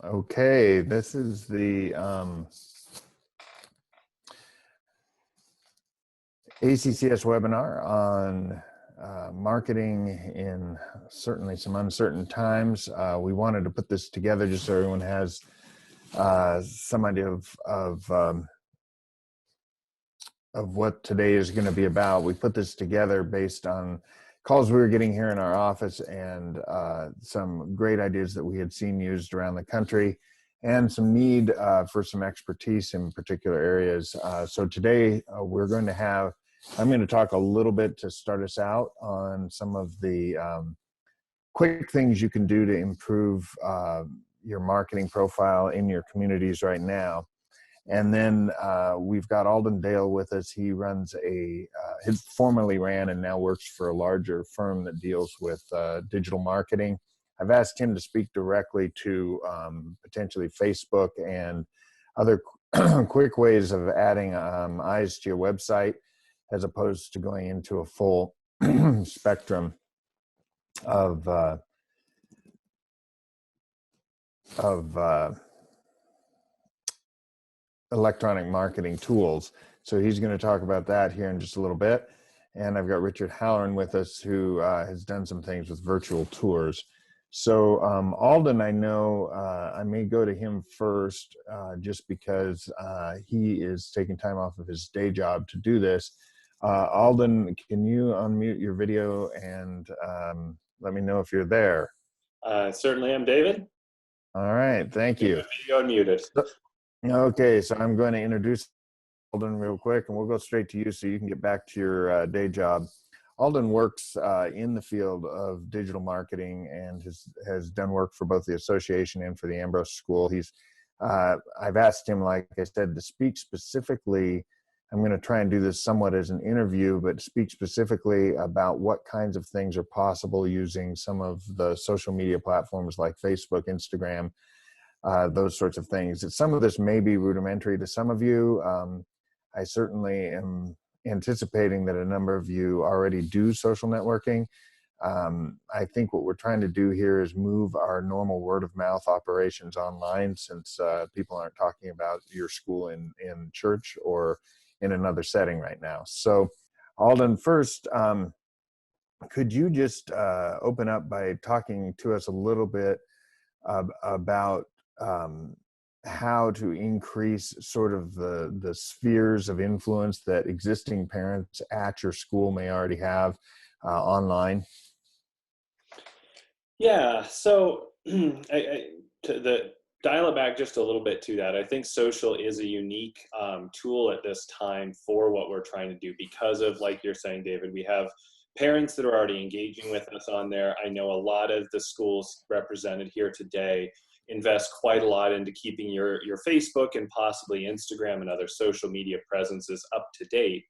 Okay, this is the ACCS webinar on marketing in certainly some uncertain times. We wanted to put this together just so everyone has some idea of what today is going to be about. We put this together based on calls we were getting here in our office and some great ideas that we had seen used around the country and some need for some expertise in particular areas. So today we're going to have, I'm going to talk a little bit to start us out on some of the quick things you can do to improve your marketing profile in your communities right now. And then we've got Alden Dale with us. He runs he formerly ran and now works for a larger firm that deals with digital marketing. I've asked him to speak directly to potentially Facebook and other quick ways of adding eyes to your website, as opposed to going into a full spectrum of electronic marketing tools. So he's going to talk about that here in just a little bit. And I've got Richard Halloran with us, who has done some things with virtual tours. So Alden, I know I may go to him first just because he is taking time off of his day job to do this. Alden, can you unmute your video and let me know if you're there? Certainly am, David. All right, thank you. Video unmuted. Okay, so I'm going to introduce Alden real quick, and we'll go straight to you so you can get back to your day job. Alden works in the field of digital marketing and has done work for both the association and for the Ambrose School. I've asked him, like I said, to speak specifically. I'm going to try and do this somewhat as an interview, but speak specifically about what kinds of things are possible using some of the social media platforms like Facebook, Instagram, those sorts of things. Some of this may be rudimentary to some of you. I certainly am anticipating that a number of you already do social networking. I think what we're trying to do here is move our normal word of mouth operations online, since people aren't talking about your school in church or in another setting right now. So Alden, first, could you just open up by talking to us a little bit about how to increase sort of the spheres of influence that existing parents at your school may already have online? Yeah, so to dial it back just a little bit to that, I think social is a unique tool at this time for what we're trying to do because of, like you're saying, David, we have parents that are already engaging with us on there. I know a lot of the schools represented here today invest quite a lot into keeping your Facebook and possibly Instagram and other social media presences up to date.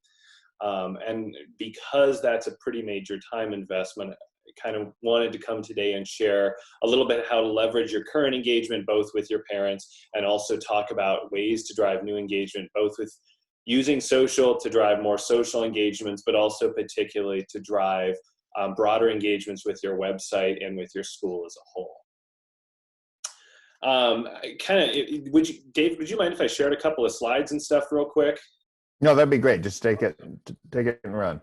And because that's a pretty major time investment, I kind of wanted to come today and share a little bit how to leverage your current engagement, both with your parents, and also talk about ways to drive new engagement, both with using social to drive more social engagements, but also particularly to drive broader engagements with your website and with your school as a whole. Dave, would you mind if I shared a couple of slides and stuff real quick? No, that'd be great. Just take it and run.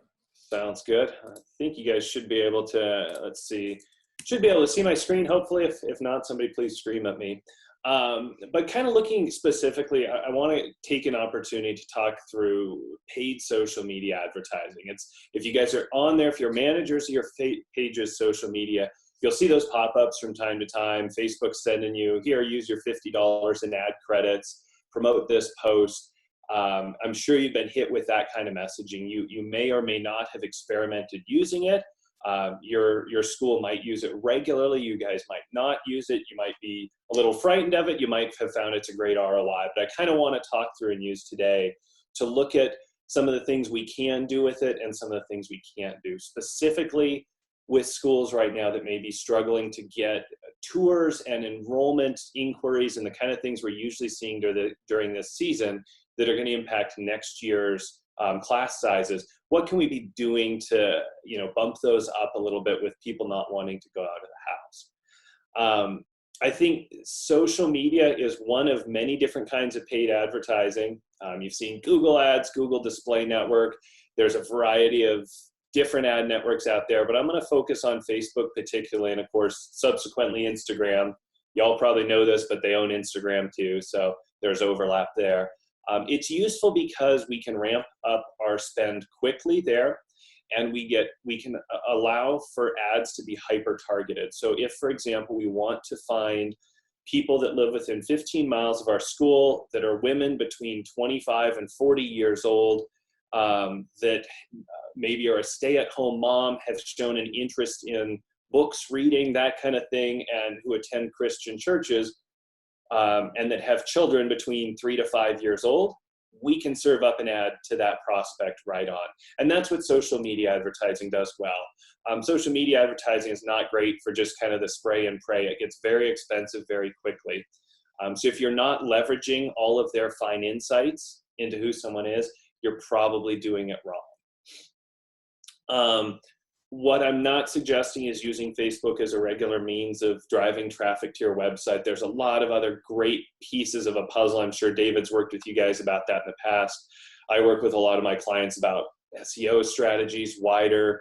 Sounds good. I think you guys should be able to, let's see, should be able to see my screen, hopefully. If not, somebody please scream at me. But kind of looking specifically, I want to take an opportunity to talk through paid social media advertising. If you guys are on there, if you're managers of your pages social media, you'll see those pop-ups from time to time. Facebook's sending you, here, use your $50 in ad credits, promote this post. I'm sure you've been hit with that kind of messaging. You may or may not have experimented using it. Your school might use it regularly. You guys might not use it. You might be a little frightened of it. You might have found it's a great ROI. But I kind of want to talk through and use today to look at some of the things we can do with it and some of the things we can't do, specifically with schools right now that may be struggling to get tours and enrollment inquiries and the kind of things we're usually seeing during this season that are going to impact next year's class sizes. What can we be doing to, bump those up a little bit with people not wanting to go out of the house? I think social media is one of many different kinds of paid advertising. You've seen Google Ads, Google Display Network. There's a variety of different ad networks out there, but I'm going to focus on Facebook particularly, and of course, subsequently Instagram. Y'all probably know this, but they own Instagram too, so there's overlap there. It's useful because we can ramp up our spend quickly there, and we can allow for ads to be hyper targeted. So if, for example, we want to find people that live within 15 miles of our school that are women between 25 and 40 years old, that maybe are a stay-at-home mom, have shown an interest in books, reading, that kind of thing, and who attend Christian churches, and that have children between 3 to 5 years old, we can serve up an ad to that prospect right on. And that's what social media advertising does well. Social media advertising is not great for just kind of the spray and pray. It gets very expensive very quickly. So if you're not leveraging all of their fine insights into who someone is, you're probably doing it wrong. What I'm not suggesting is using Facebook as a regular means of driving traffic to your website. There's a lot of other great pieces of a puzzle. I'm sure David's worked with you guys about that in the past. I work with a lot of my clients about SEO strategies, wider,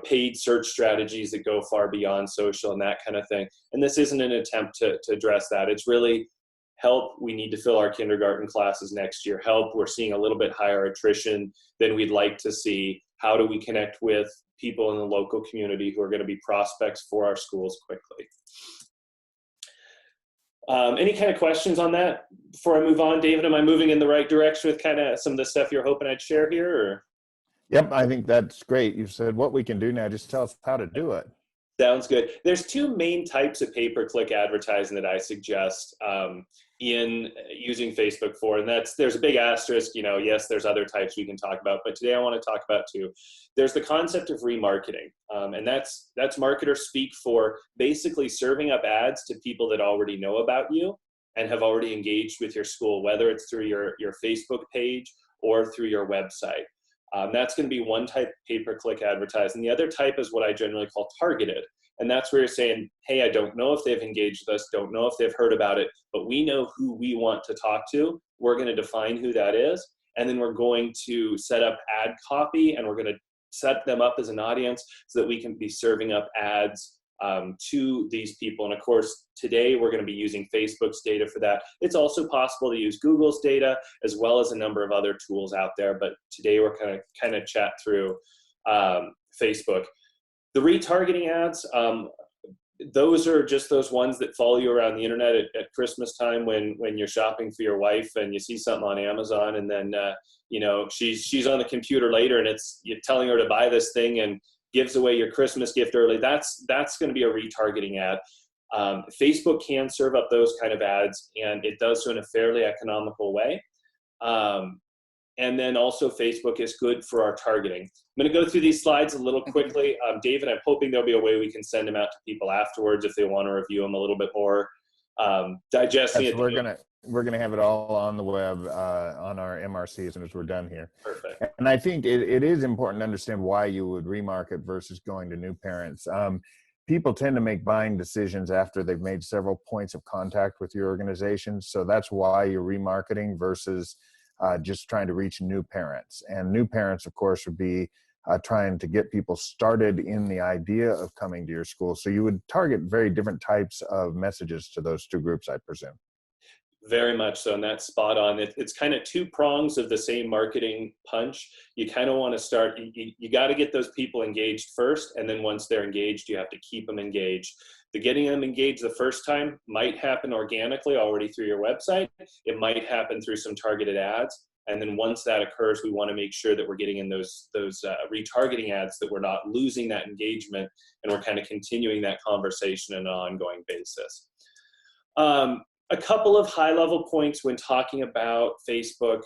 paid search strategies that go far beyond social and that kind of thing. And this isn't an attempt to address that. It's really help. We need to fill our kindergarten classes next year. Help. We're seeing a little bit higher attrition than we'd like to see. How do we connect with people in the local community who are going to be prospects for our schools quickly? Any kind of questions on that before I move on? David, am I moving in the right direction with kind of some of the stuff you're hoping I'd share here? Or? Yep, I think that's great. You've said what we can do now. Just tell us how to do it. Sounds good. There's two main types of pay-per-click advertising that I suggest in using Facebook for, and there's a big asterisk. Yes, there's other types we can talk about, but today I want to talk about two. There's the concept of remarketing, and that's marketers speak for basically serving up ads to people that already know about you and have already engaged with your school, whether it's through your Facebook page or through your website. That's going to be one type of pay-per-click advertising. The other type is what I generally call targeted. And that's where you're saying, hey, I don't know if they've engaged with us, don't know if they've heard about it, but we know who we want to talk to. We're going to define who that is. And then we're going to set up ad copy, and we're going to set them up as an audience so that we can be serving up ads to these people. And of course, today we're going to be using Facebook's data for that. It's also possible to use Google's data as well as a number of other tools out there. But today we're kind of chat through Facebook. The retargeting ads, those are just those ones that follow you around the internet at Christmas time when you're shopping for your wife and you see something on Amazon, and then she's on the computer later and you're telling her to buy this thing and gives away your Christmas gift early. That's going to be a retargeting ad. Facebook can serve up those kind of ads, and it does so in a fairly economical way. And then also Facebook is good for our targeting. I'm going to go through these slides a little quickly. David, I'm hoping there'll be a way we can send them out to people afterwards if they want to review them a little bit more. Digesting it. We're gonna have it all on the web on our MRC as soon as we're done here. Perfect. And I think it is important to understand why you would remarket versus going to new parents. People tend to make buying decisions after they've made several points of contact with your organization. So that's why you're remarketing versus just trying to reach new parents. And new parents, of course, would be trying to get people started in the idea of coming to your school. So you would target very different types of messages to those two groups, I presume. Very much so, and that's spot on. It's kind of two prongs of the same marketing punch. You kind of want to start, you got to get those people engaged first, and then once they're engaged, you have to keep them engaged. The getting them engaged the first time might happen organically already through your website. It might happen through some targeted ads. And then once that occurs, we want to make sure that we're getting in those retargeting ads, that we're not losing that engagement, and we're kind of continuing that conversation on an ongoing basis. A couple of high-level points when talking about Facebook.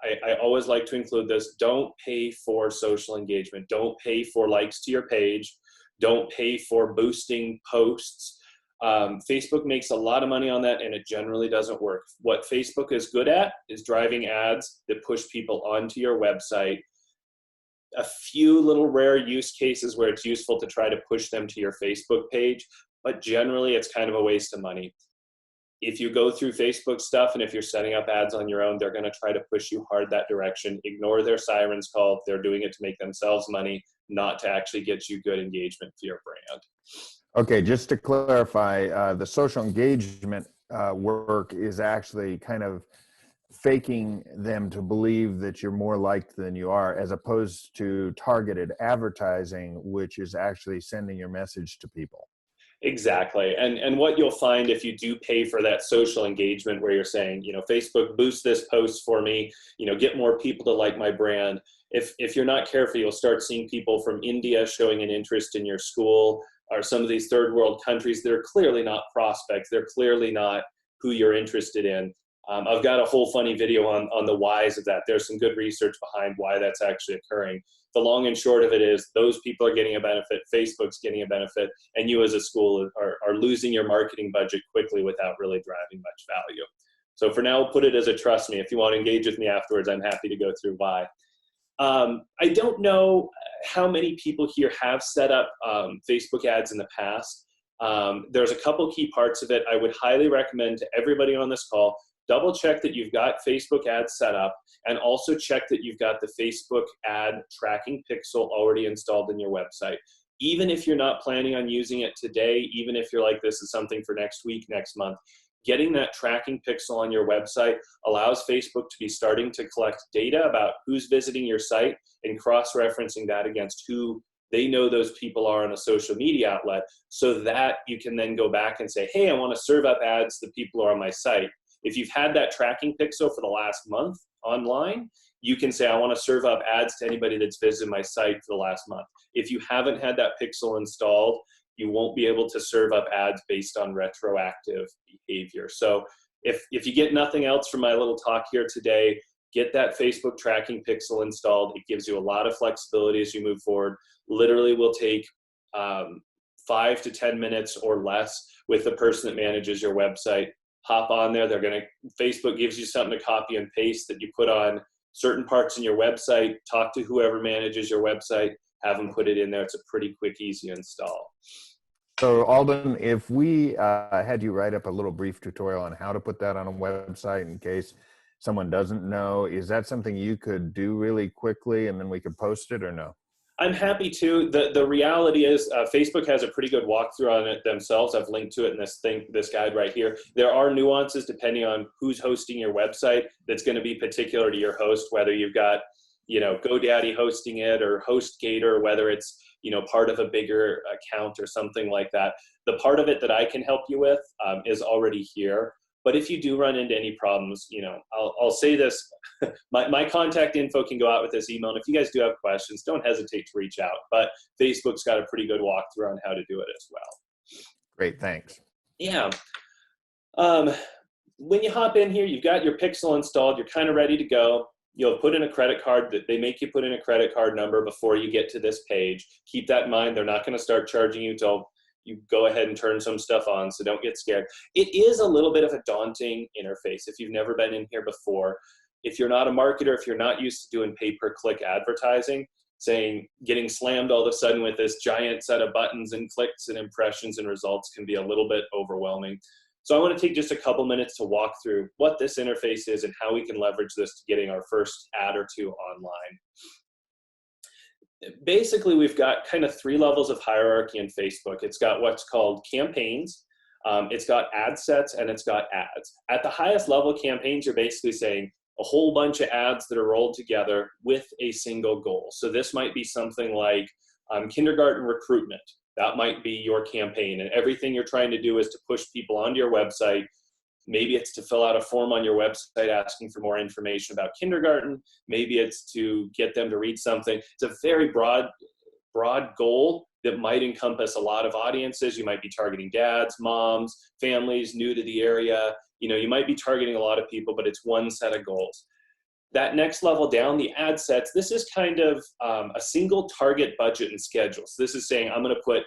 I always like to include this. Don't pay for social engagement. Don't pay for likes to your page. Don't pay for boosting posts. Facebook makes a lot of money on that, and it generally doesn't work. What Facebook is good at is driving ads that push people onto your website. A few little rare use cases where it's useful to try to push them to your Facebook page, but generally it's kind of a waste of money. If you go through Facebook stuff and if you're setting up ads on your own, they're going to try to push you hard that direction. Ignore their sirens call. They're doing it to make themselves money, not to actually get you good engagement for your brand. Okay, just to clarify, the social engagement work is actually kind of faking them to believe that you're more liked than you are, as opposed to targeted advertising, which is actually sending your message to people. Exactly. And what you'll find if you do pay for that social engagement where you're saying, Facebook, boost this post for me, get more people to like my brand. If you're not careful, you'll start seeing people from India showing an interest in your school, or some of these third world countries that are clearly not prospects. They're clearly not who you're interested in. I've got a whole funny video on the whys of that. There's some good research behind why that's actually occurring. The long and short of it is those people are getting a benefit, Facebook's getting a benefit, and you as a school are losing your marketing budget quickly without really driving much value. So for now, put it as a trust me. If you want to engage with me afterwards, I'm happy to go through why. I don't know how many people here have set up Facebook ads in the past. There's a couple key parts of it. I would highly recommend to everybody on this call, double check that you've got Facebook ads set up, and also check that you've got the Facebook ad tracking pixel already installed in your website. Even if you're not planning on using it today, even if you're like, this is something for next week, next month, getting that tracking pixel on your website allows Facebook to be starting to collect data about who's visiting your site and cross-referencing that against who they know those people are on a social media outlet, so that you can then go back and say, hey, I want to serve up ads to people who are on my site. If you've had that tracking pixel for the last month online, you can say, I want to serve up ads to anybody that's visited my site for the last month. If you haven't had that pixel installed, you won't be able to serve up ads based on retroactive behavior. So if you get nothing else from my little talk here today, get that Facebook tracking pixel installed. It gives you a lot of flexibility as you move forward. Literally will take 5 to 10 minutes or less with the person that manages your website. Hop on there. Facebook gives you something to copy and paste that you put on certain parts in your website. Talk to whoever manages your website, have them put it in there. It's a pretty quick, easy install. So Alden, if we had you write up a little brief tutorial on how to put that on a website in case someone doesn't know, is that something you could do really quickly and then we could post it, or no? I'm happy to. The reality is Facebook has a pretty good walkthrough on it themselves. I've linked to it in this guide right here. There are nuances depending on who's hosting your website that's going to be particular to your host, whether you've got, GoDaddy hosting it or HostGator, whether it's, part of a bigger account or something like that. The part of it that I can help you with is already here. But if you do run into any problems, I'll say this, my contact info can go out with this email. And if you guys do have questions, don't hesitate to reach out. But Facebook's got a pretty good walkthrough on how to do it as well. Great, thanks. Yeah. When you hop in here, you've got your pixel installed. You're kind of ready to go. You'll put in a credit card. That they make you put in a credit card number before you get to this page. Keep that in mind. They're not going to start charging you till you go ahead and turn some stuff on, so don't get scared. It is a little bit of a daunting interface if you've never been in here before. If you're not a marketer, if you're not used to doing pay-per-click advertising, getting slammed all of a sudden with this giant set of buttons and clicks and impressions and results can be a little bit overwhelming. So I want to take just a couple minutes to walk through what this interface is and how we can leverage this to getting our first ad or two online. Basically, we've got kind of 3 levels of hierarchy in Facebook. It's got what's called campaigns, it's got ad sets, and it's got ads. At the highest level, campaigns are basically saying a whole bunch of ads that are rolled together with a single goal. So this might be something like kindergarten recruitment. That might be your campaign, and everything you're trying to do is to push people onto your website. Maybe it's to fill out a form on your website asking for more information about kindergarten. Maybe it's to get them to read something. It's a very broad goal that might encompass a lot of audiences. You might be targeting dads, moms, families new to the area. You might be targeting a lot of people, but it's one set of goals. That next level down, the ad sets, this is kind of a single target budget and schedule. So this is saying I'm going to put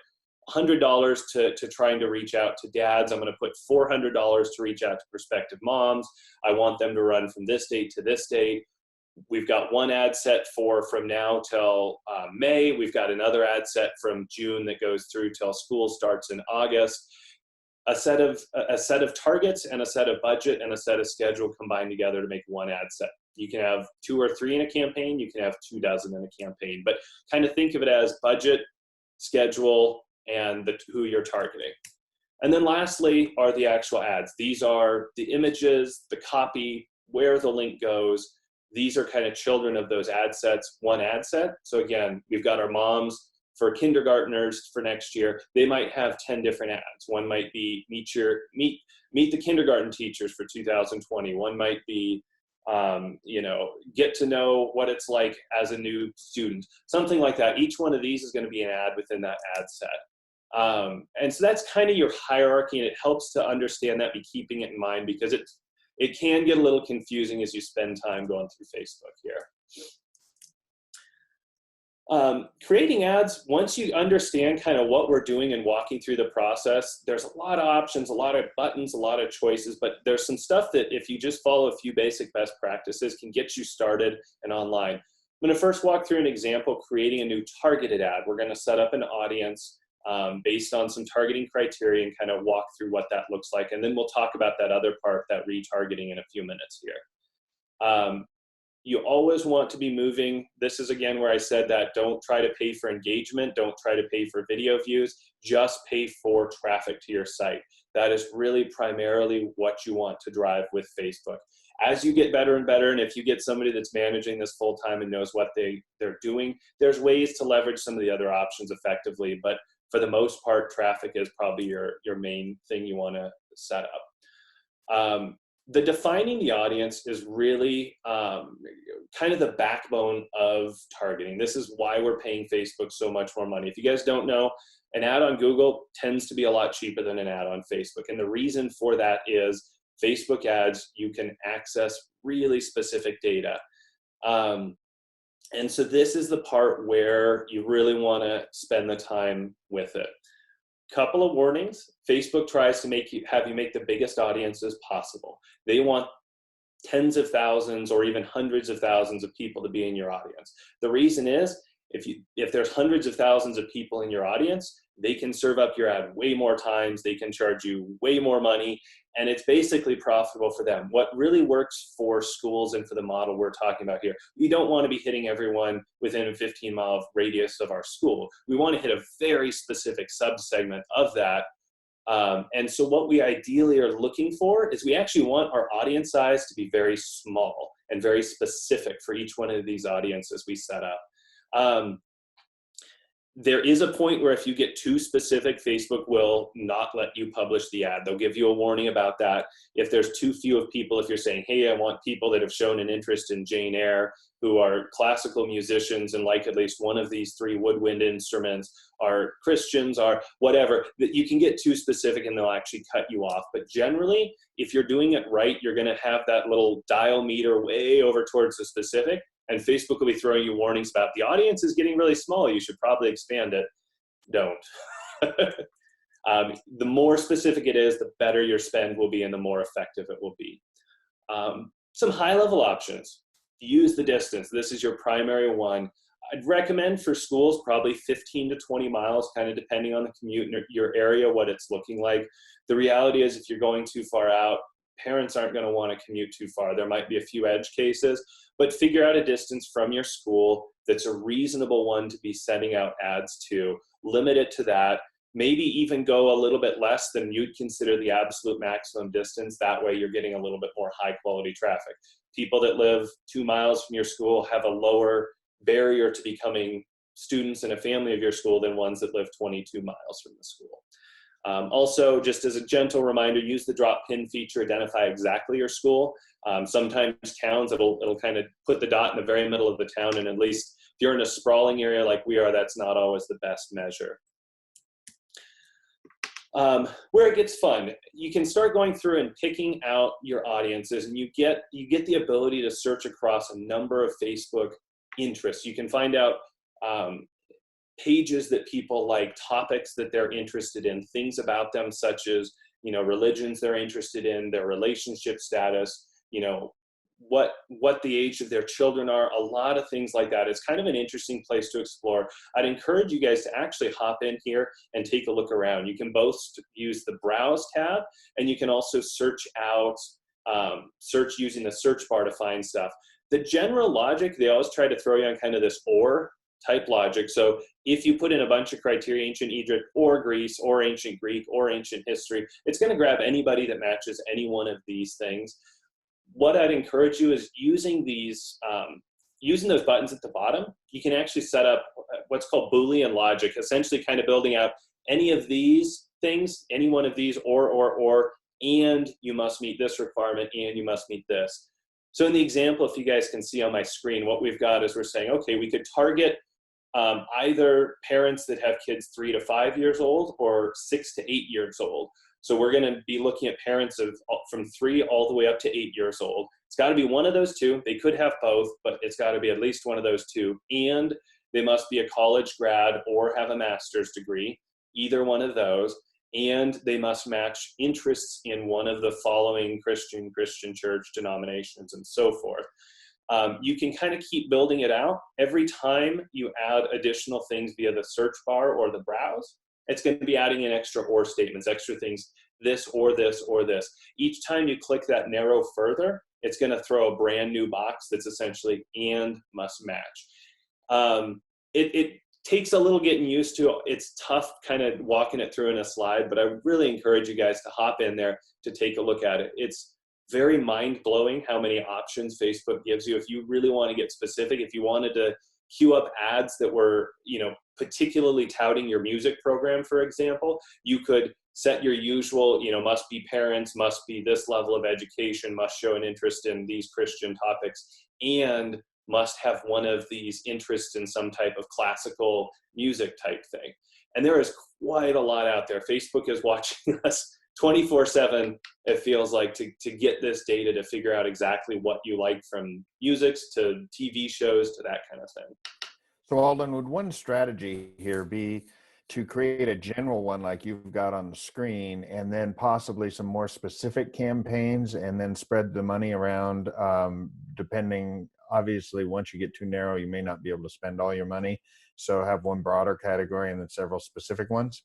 $100 to trying to reach out to dads. I'm going to put $400 to reach out to prospective moms. I want them to run from this date to this date. We've got one ad set from now till May. We've got another ad set from June that goes through till school starts in August. A set of targets and a set of budget and a set of schedule combined together to make one ad set. You can have 2 or 3 in a campaign. You can have 2 dozen in a campaign, but kind of think of it as budget, schedule, and who you're targeting. And then lastly are the actual ads. These are the images, the copy, where the link goes. These are kind of children of those ad sets, one ad set. So again, we've got our moms for kindergartners for next year. They might have 10 different ads. One might be meet the kindergarten teachers for 2020. One might be, get to know what it's like as a new student, something like that. Each one of these is going to be an ad within that ad set. And so that's kind of your hierarchy, and it helps to understand that, be keeping it in mind, because it can get a little confusing as you spend time going through Facebook here. Creating ads, once you understand kind of what we're doing and walking through the process, there's a lot of options, a lot of buttons, a lot of choices, but there's some stuff that if you just follow a few basic best practices can get you started and online. I'm going to first walk through an example, creating a new targeted ad. We're going to set up an audience based on some targeting criteria and kind of walk through what that looks like. And then we'll talk about that other part, that retargeting, in a few minutes here. You always want to be moving. This is again where I said that don't try to pay for engagement, don't try to pay for video views, just pay for traffic to your site. That is really primarily what you want to drive with Facebook. As you get better and better, and if you get somebody that's managing this full time and knows what they're doing, there's ways to leverage some of the other options effectively, but for the most part, traffic is probably your main thing you want to set up. The defining the audience is really kind of the backbone of targeting. This is why we're paying Facebook so much more money. If you guys don't know, an ad on Google tends to be a lot cheaper than an ad on Facebook. And the reason for that is Facebook ads, you can access really specific data. And so this is the part where you really want to spend the time with it. Couple of warnings. Facebook tries to have you make the biggest audiences possible. They want tens of thousands or even hundreds of thousands of people to be in your audience. The reason is if there's hundreds of thousands of people in your audience, they can serve up your ad way more times, they can charge you way more money, and it's basically profitable for them. What really works for schools and for the model we're talking about here, we don't want to be hitting everyone within a 15-mile radius of our school. We want to hit a very specific subsegment of that. And so what we ideally are looking for is we actually want our audience size to be very small and very specific for each one of these audiences we set up. There is a point where if you get too specific, Facebook will not let you publish the ad. They'll give you a warning about that. If there's too few of people, if you're saying, hey, I want people that have shown an interest in Jane Eyre, who are classical musicians and like at least one of these 3 woodwind instruments, are Christians, are whatever, that you can get too specific and they'll actually cut you off. But generally, if you're doing it right, you're going to have that little dial meter way over towards the specific. And Facebook will be throwing you warnings about the audience is getting really small. You should probably expand it. Don't. The more specific it is, the better your spend will be and the more effective it will be. Some high-level options. Use the distance. This is your primary one. I'd recommend for schools probably 15 to 20 miles, kind of depending on the commute in your area, what it's looking like. The reality is if you're going too far out, parents aren't going to want to commute too far. There might be a few edge cases, but figure out a distance from your school that's a reasonable one to be sending out ads to. Limit it to that. Maybe even go a little bit less than you'd consider the absolute maximum distance. That way you're getting a little bit more high quality traffic. People that live 2 miles from your school have a lower barrier to becoming students in a family of your school than ones that live 22 miles from the school. Also, just as a gentle reminder, use the drop pin feature, identify exactly your school. Sometimes towns, it'll kind of put the dot in the very middle of the town, and at least if you're in a sprawling area like we are, that's not always the best measure. Where it gets fun, you can start going through and picking out your audiences, and you get the ability to search across a number of Facebook interests. You can find out pages that people like, topics that they're interested in, things about them such as, religions they're interested in, their relationship status, what the age of their children are, a lot of things like that. It's kind of an interesting place to explore. I'd encourage you guys to actually hop in here and take a look around. You can both use the browse tab, and you can also search using the search bar to find stuff. The general logic, they always try to throw you on kind of this or type logic. So if you put in a bunch of criteria, ancient Egypt or Greece or ancient Greek or ancient history, it's going to grab anybody that matches any one of these things. What I'd encourage you is using those buttons at the bottom. You can actually set up what's called Boolean logic, essentially kind of building out any of these things, any one of these, or, and you must meet this requirement, and you must meet this. So in the example, if you guys can see on my screen, what we've got is we're saying, okay, we could target either parents that have kids 3 to 5 years old or 6 to 8 years old. So we're going to be looking at parents from 3 all the way up to 8 years old. It's got to be one of those two. They could have both, but it's got to be at least one of those two. And they must be a college grad or have a master's degree, either one of those. And they must match interests in one of the following Christian church denominations and so forth. You can kind of keep building it out. Every time you add additional things via the search bar or the browse, it's going to be adding in extra or statements, extra things, this or this or this. Each time you click that narrow further, it's going to throw a brand new box that's essentially and must match. It takes a little getting used to. It's tough kind of walking it through in a slide, but I really encourage you guys to hop in there to take a look at it. It's very mind-blowing how many options Facebook gives you. If you really want to get specific, if you wanted to queue up ads that were, particularly touting your music program, for example, you could set your usual, must be parents, must be this level of education, must show an interest in these Christian topics, and must have one of these interests in some type of classical music type thing. And there is quite a lot out there. Facebook is watching us 24/7, it feels like, to get this data to figure out exactly what you like, from musics to TV shows to that kind of thing. So Alden, would one strategy here be to create a general one like you've got on the screen, and then possibly some more specific campaigns, and then spread the money around, depending, obviously, once you get too narrow, you may not be able to spend all your money. So have one broader category and then several specific ones?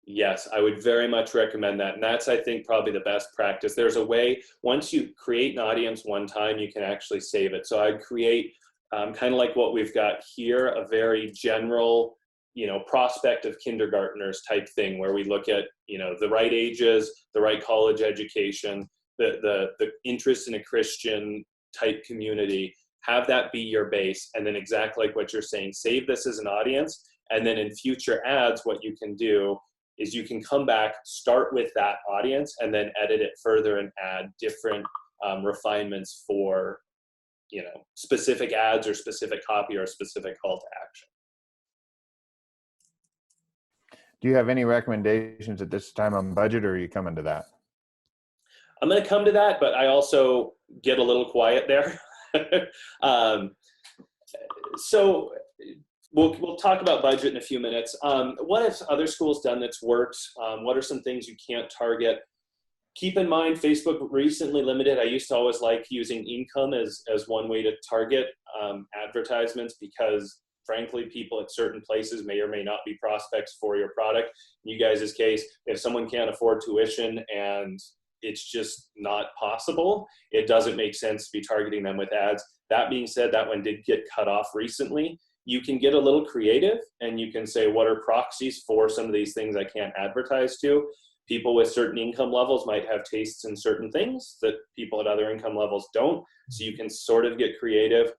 Yes, I would very much recommend that. And that's, I think, probably the best practice. There's a way, once you create an audience one time, you can actually save it. So I'd create kind of like what we've got here, a very general, prospect of kindergartners type thing, where we look at, the right ages, the right college education, the interest in a Christian type community. Have that be your base. And then exactly like what you're saying, save this as an audience. And then in future ads, what you can do is you can come back, start with that audience, and then edit it further and add different refinements for, specific ads or specific copy or specific call to action. Do you have any recommendations at this time on budget, or are you coming to that? I'm going to come to that, but I also get a little quiet there. So we'll talk about budget in a few minutes. What have other schools done that's worked? What are some things you can't target? Keep in mind, Facebook recently limited. I used to always like using income as one way to target advertisements, because frankly, people at certain places may or may not be prospects for your product. In you guys' case, if someone can't afford tuition and it's just not possible, it doesn't make sense to be targeting them with ads. That being said, that one did get cut off recently. You can get a little creative and you can say, what are proxies for some of these things I can't advertise to? People with certain income levels might have tastes in certain things that people at other income levels don't. So you can sort of get creative.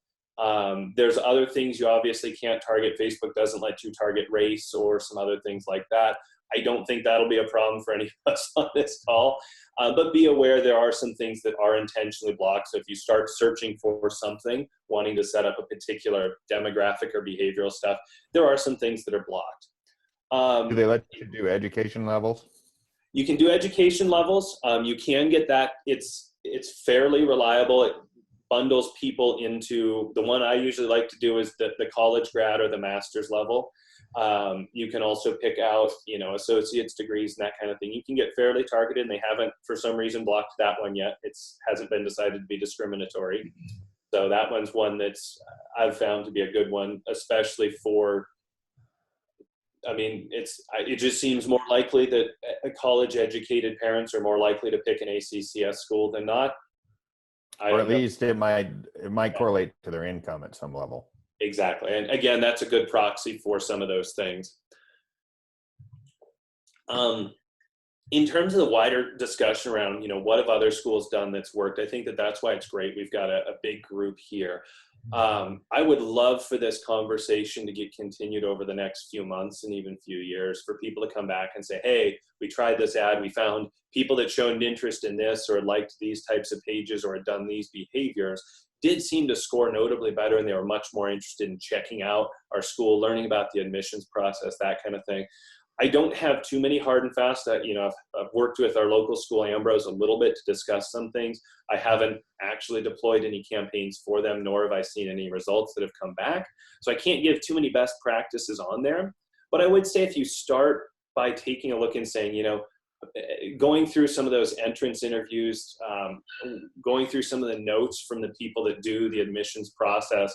There's other things you obviously can't target. Facebook doesn't let you target race or some other things like that. I don't think that'll be a problem for any of us on this call. But be aware there are some things that are intentionally blocked. So if you start searching for something, wanting to set up a particular demographic or behavioral stuff, there are some things that are blocked. Do they let you do education levels? You can do education levels. You can get that. It's fairly reliable. It bundles people into, the one I usually like to do is the college grad or the master's level. You can also pick out, associate's degrees and that kind of thing. You can get fairly targeted, and they haven't, for some reason, blocked that one yet. It hasn't been decided to be discriminatory. So that one's one that's I've found to be a good one, especially for, it just seems more likely that college-educated parents are more likely to pick an ACCS school than not. Or at least it might correlate to their income at some level. Exactly. And again, that's a good proxy for some of those things. In terms of the wider discussion around, what have other schools done that's worked, I think that's why it's great. We've got a big group here. I would love for this conversation to get continued over the next few months and even few years, for people to come back and say, hey, we tried this ad, we found people that showed interest in this or liked these types of pages or had done these behaviors did seem to score notably better, and they were much more interested in checking out our school, learning about the admissions process, that kind of thing. I don't have too many hard and fast. I've worked with our local school, Ambrose, a little bit to discuss some things. I haven't actually deployed any campaigns for them, nor have I seen any results that have come back. So I can't give too many best practices on there. But I would say if you start by taking a look and saying, going through some of those entrance interviews, going through some of the notes from the people that do the admissions process,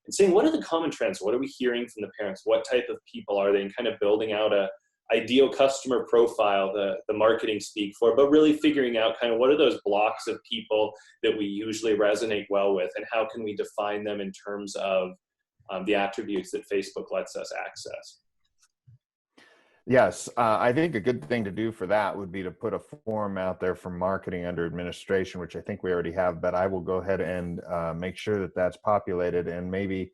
and saying, what are the common trends? What are we hearing from the parents? What type of people are they? And kind of building out a ideal customer profile, the marketing speak for, but really figuring out kind of what are those blocks of people that we usually resonate well with, and how can we define them in terms of the attributes that Facebook lets us access. Yes, I think a good thing to do for that would be to put a form out there for marketing under administration, which I think we already have, but I will go ahead and make sure that that's populated. And maybe,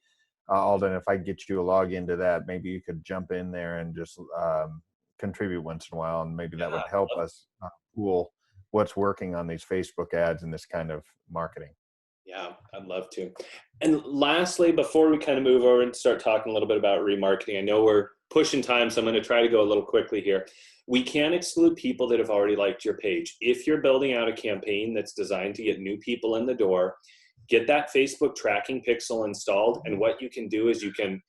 Alden, if I get you a login to that, maybe you could jump in there and just contribute once in a while, and maybe that would help us pool what's working on these Facebook ads and this kind of marketing. Yeah, I'd love to. And lastly, before we kind of move over and start talking a little bit about remarketing, I know we're pushing time, so I'm going to try to go a little quickly here. We can exclude people that have already liked your page. If you're building out a campaign that's designed to get new people in the door, get that Facebook tracking pixel installed. And what you can do is you can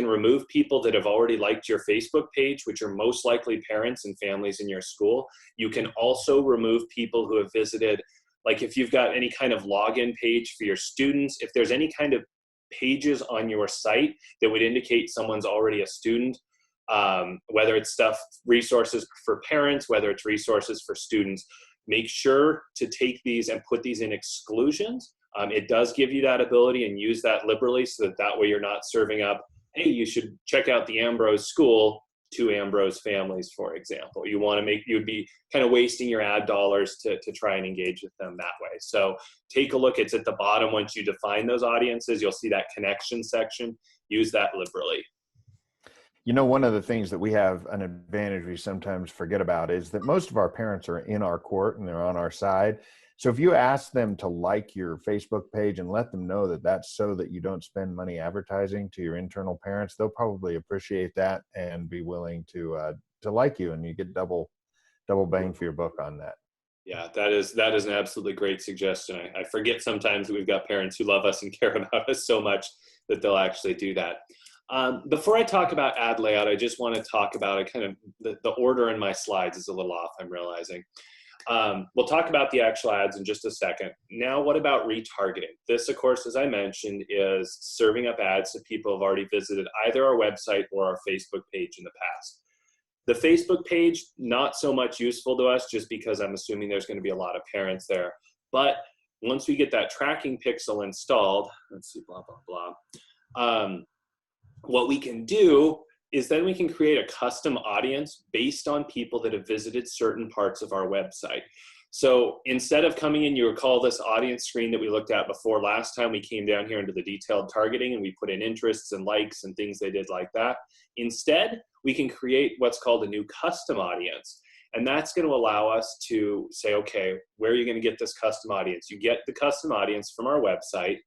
remove people that have already liked your Facebook page, which are most likely parents and families in your school. You can also remove people who have visited, like if you've got any kind of login page for your students, if there's any kind of pages on your site that would indicate someone's already a student, whether it's resources for parents, whether it's resources for students, make sure to take these and put these in exclusions. It does give you that ability, and use that liberally, so that way you're not serving up, hey, you should check out the Ambrose school to Ambrose families, for example. You would be kind of wasting your ad dollars to try and engage with them that way. So take a look. It's at the bottom. Once you define those audiences, you'll see that connection section. Use that liberally. One of the things that we have an advantage we sometimes forget about is that most of our parents are in our court and they're on our side. So if you ask them to like your Facebook page and let them know that that's so that you don't spend money advertising to your internal parents, they'll probably appreciate that and be willing to like you, and you get double bang for your buck on that. Yeah, that is an absolutely great suggestion. I forget sometimes that we've got parents who love us and care about us so much that they'll actually do that. Before I talk about ad layout, I just want to talk about the order in my slides is a little off, I'm realizing. We'll talk about the actual ads in just a second. Now, what about retargeting? This, of course, as I mentioned, is serving up ads to people who have already visited either our website or our Facebook page in the past. The Facebook page, not so much useful to us, just because I'm assuming there's going to be a lot of parents there. But once we get that tracking pixel installed, let's see, blah, blah, blah. What we can do is then we can create a custom audience based on people that have visited certain parts of our website. So instead of coming in, you recall this audience screen that we looked at before last time, we came down here into the detailed targeting and we put in interests and likes and things they did like that. Instead, we can create what's called a new custom audience. And that's going to allow us to say, okay, where are you going to get this custom audience? You get the custom audience from our website.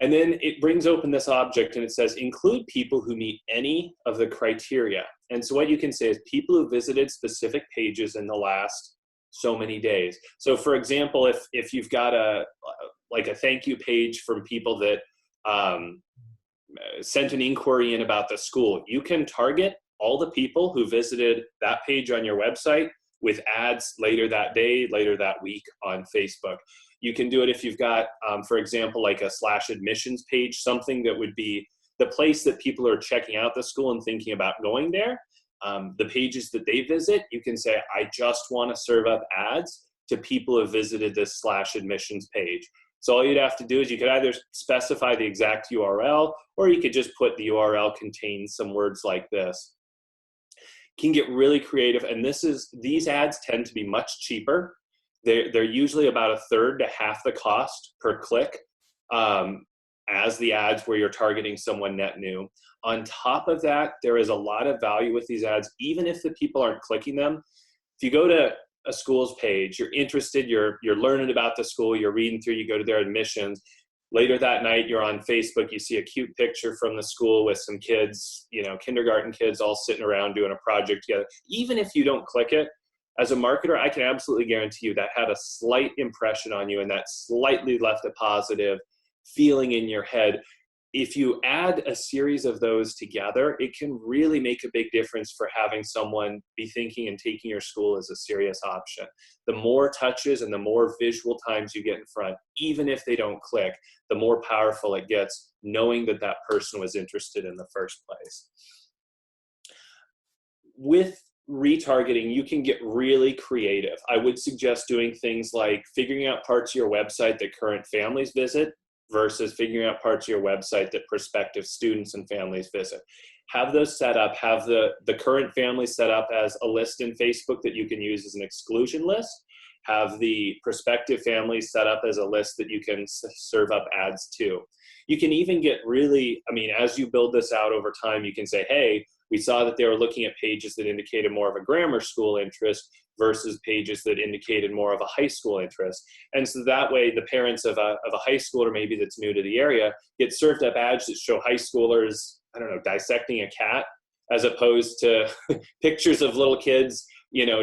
And then it brings open this object and it says, include people who meet any of the criteria. And so what you can say is people who visited specific pages in the last so many days. So for example, if you've got a thank you page from people that sent an inquiry in about the school, you can target all the people who visited that page on your website with ads later that day, later that week on Facebook. You can do it if you've got, for example, like a /admissions page, something that would be the place that people are checking out the school and thinking about going there. The pages that they visit, you can say, I just want to serve up ads to people who have visited this /admissions page. So all you'd have to do is you could either specify the exact URL, or you could just put the URL contains some words like this. Can get really creative, and these ads tend to be much cheaper. They're usually about a third to half the cost per click as the ads where you're targeting someone net new. On top of that, there is a lot of value with these ads, even if the people aren't clicking them. If you go to a school's page, you're interested, you're learning about the school, you're reading through, you go to their admissions. Later that night, you're on Facebook, you see a cute picture from the school with some kids, kindergarten kids all sitting around doing a project together. Even if you don't click it, as a marketer, I can absolutely guarantee you that had a slight impression on you, and that slightly left a positive feeling in your head. If you add a series of those together, it can really make a big difference for having someone be thinking and taking your school as a serious option. The more touches and the more visual times you get in front, even if they don't click, the more powerful it gets, knowing that that person was interested in the first place. With retargeting, you can get really creative. I would suggest doing things like figuring out parts of your website that current families visit versus figuring out parts of your website that prospective students and families visit. Have those set up, have the current family set up as a list in Facebook that you can use as an exclusion list. Have the prospective families set up as a list that you can serve up ads to. You can even get really, as you build this out over time, you can say, hey, we saw that they were looking at pages that indicated more of a grammar school interest versus pages that indicated more of a high school interest. And so that way the parents of a high schooler maybe that's new to the area get served up ads that show high schoolers, dissecting a cat, as opposed to pictures of little kids,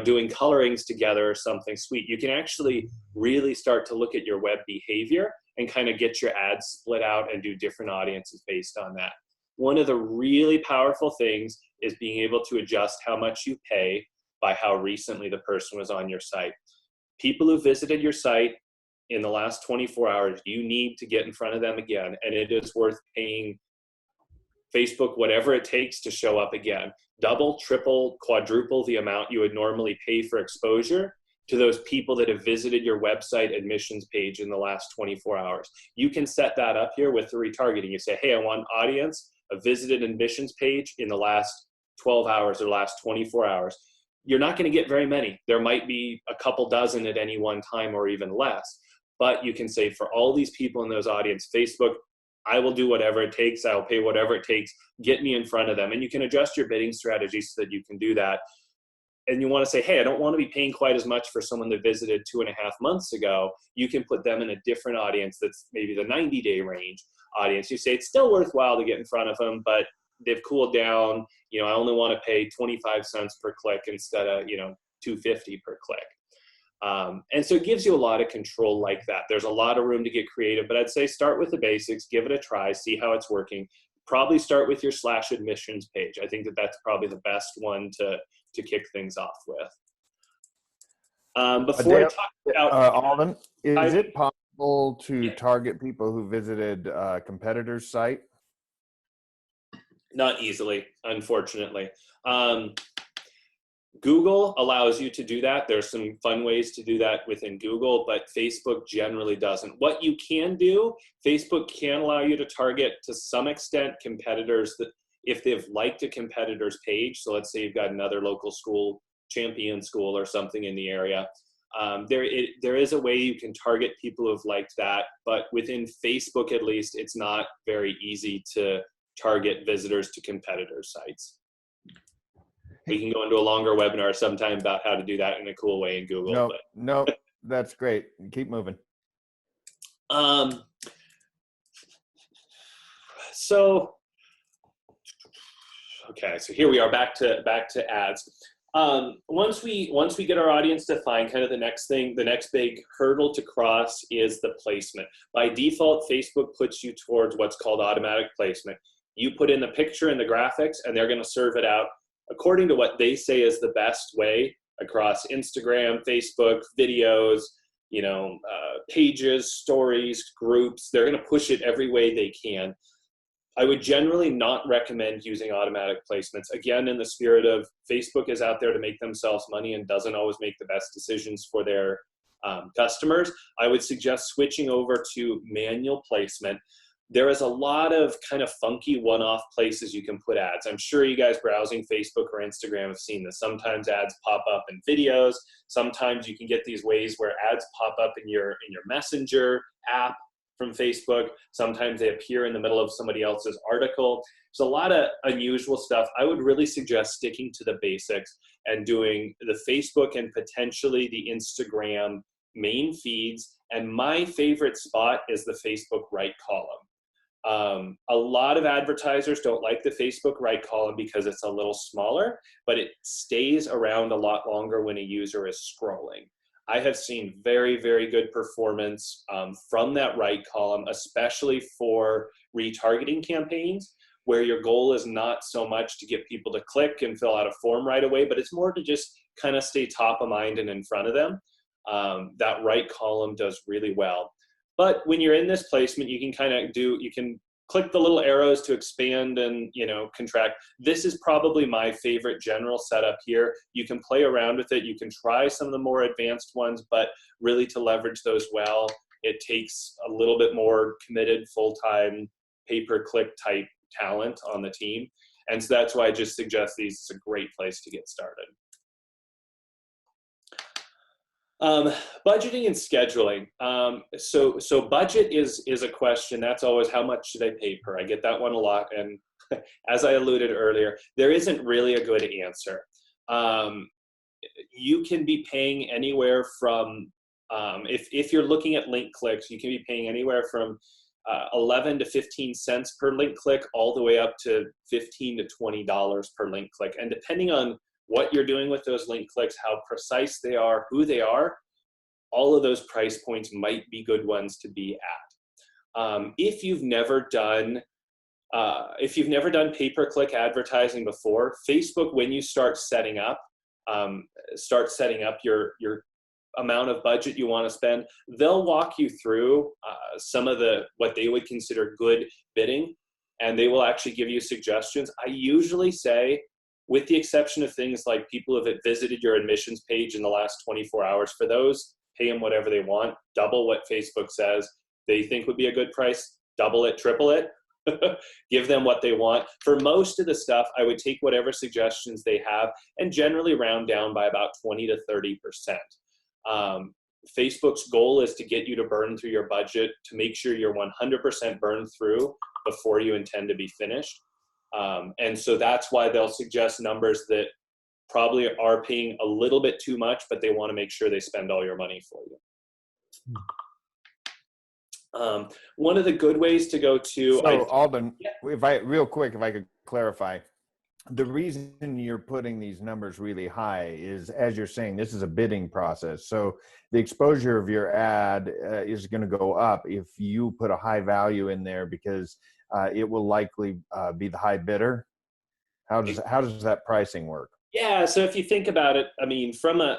doing colorings together or something sweet. You can actually really start to look at your web behavior and kind of get your ads split out and do different audiences based on that. One of the really powerful things is being able to adjust how much you pay by how recently the person was on your site. People who visited your site in the last 24 hours, you need to get in front of them again, and it is worth paying Facebook whatever it takes to show up again. Double, triple, quadruple the amount you would normally pay for exposure to those people that have visited your website admissions page in the last 24 hours. You can set that up here with the retargeting. You say, hey, I want an audience, a visited admissions page in the last 12 hours or last 24 hours. You're not going to get very many. There might be a couple dozen at any one time or even less. But you can say, for all these people in those audience, Facebook, I will do whatever it takes. I'll pay whatever it takes. Get me in front of them. And you can adjust your bidding strategy so that you can do that. And you want to say, hey, I don't want to be paying quite as much for someone that visited 2.5 months ago. You can put them in a different audience that's maybe the 90-day range audience. You say it's still worthwhile to get in front of them, but they've cooled down. I only want to pay 25 cents per click instead of, $2.50 per click. And so it gives you a lot of control like that. There's a lot of room to get creative, but I'd say start with the basics, give it a try, see how it's working. Probably start with your /admissions page. I think that's probably the best one to kick things off with. Before I talk about Alden, is it possible to target people who visited a competitor's site? Not easily, unfortunately. Google allows you to do that. There's some fun ways to do that within Google, but Facebook generally doesn't. What you can do, Facebook can allow you to target to some extent competitors that if they've liked a competitor's page. So let's say you've got another local school, champion school or something in the area. There is a way you can target people who've liked that, but within Facebook at least, it's not very easy to target visitors to competitor sites. We can go into a longer webinar sometime about how to do that in a cool way in Google. No, that's great. Keep moving. So here we are back to ads. Once we get our audience defined, kind of the next big hurdle to cross is the placement. By default, Facebook puts you towards what's called automatic placement. You put in the picture and the graphics, and they're going to serve it out according to what they say is the best way across Instagram, Facebook, videos, pages, stories, groups. They're going to push it every way they can. I would generally not recommend using automatic placements. Again, in the spirit of Facebook is out there to make themselves money and doesn't always make the best decisions for their customers. I would suggest switching over to manual placement. There is a lot of kind of funky one-off places you can put ads. I'm sure you guys browsing Facebook or Instagram have seen this. Sometimes ads pop up in videos. Sometimes you can get these ways where ads pop up in your Messenger app from Facebook. Sometimes they appear in the middle of somebody else's article. There's a lot of unusual stuff. I would really suggest sticking to the basics and doing the Facebook and potentially the Instagram main feeds. And my favorite spot is the Facebook right column. A lot of advertisers don't like the Facebook right column because it's a little smaller, but it stays around a lot longer when a user is scrolling. I have seen very, very good performance from that right column, especially for retargeting campaigns, where your goal is not so much to get people to click and fill out a form right away, but it's more to just kind of stay top of mind and in front of them. That right column does really well. But when you're in this placement, you can click the little arrows to expand and contract. This is probably my favorite general setup here. You can play around with it. You can try some of the more advanced ones, but really to leverage those well, it takes a little bit more committed, full-time, pay-per-click type talent on the team. And so that's why I just suggest these is a great place to get started. Budgeting and scheduling. So budget is a question. That's always how much should I pay per? I get that one a lot. And as I alluded earlier, there isn't really a good answer. You can be paying anywhere from, if you're looking at link clicks, you can be paying anywhere from 11 to 15 cents per link click, all the way up to $15 to $20 per link click. And depending on what you're doing with those link clicks, how precise they are, who they are, all of those price points might be good ones to be at. If you've never done pay-per-click advertising before, Facebook, when you start setting up your amount of budget you want to spend, they'll walk you through some of what they would consider good bidding, and they will actually give you suggestions. I usually say, with the exception of things like people have visited your admissions page in the last 24 hours, for those, pay them whatever they want, double what Facebook says they think would be a good price, double it, triple it, give them what they want. For most of the stuff, I would take whatever suggestions they have and generally round down by about 20 to 30%. Facebook's goal is to get you to burn through your budget, to make sure you're 100% burned through before you intend to be finished. And so that's why they'll suggest numbers that probably are paying a little bit too much, but they want to make sure they spend all your money for you. One of the good ways to go to— So Alden, if I could clarify, the reason you're putting these numbers really high is, as you're saying, this is a bidding process. So the exposure of your ad is going to go up if you put a high value in there, because it will likely be the high bidder. How does that pricing work? Yeah, so if you think about it, I mean, from a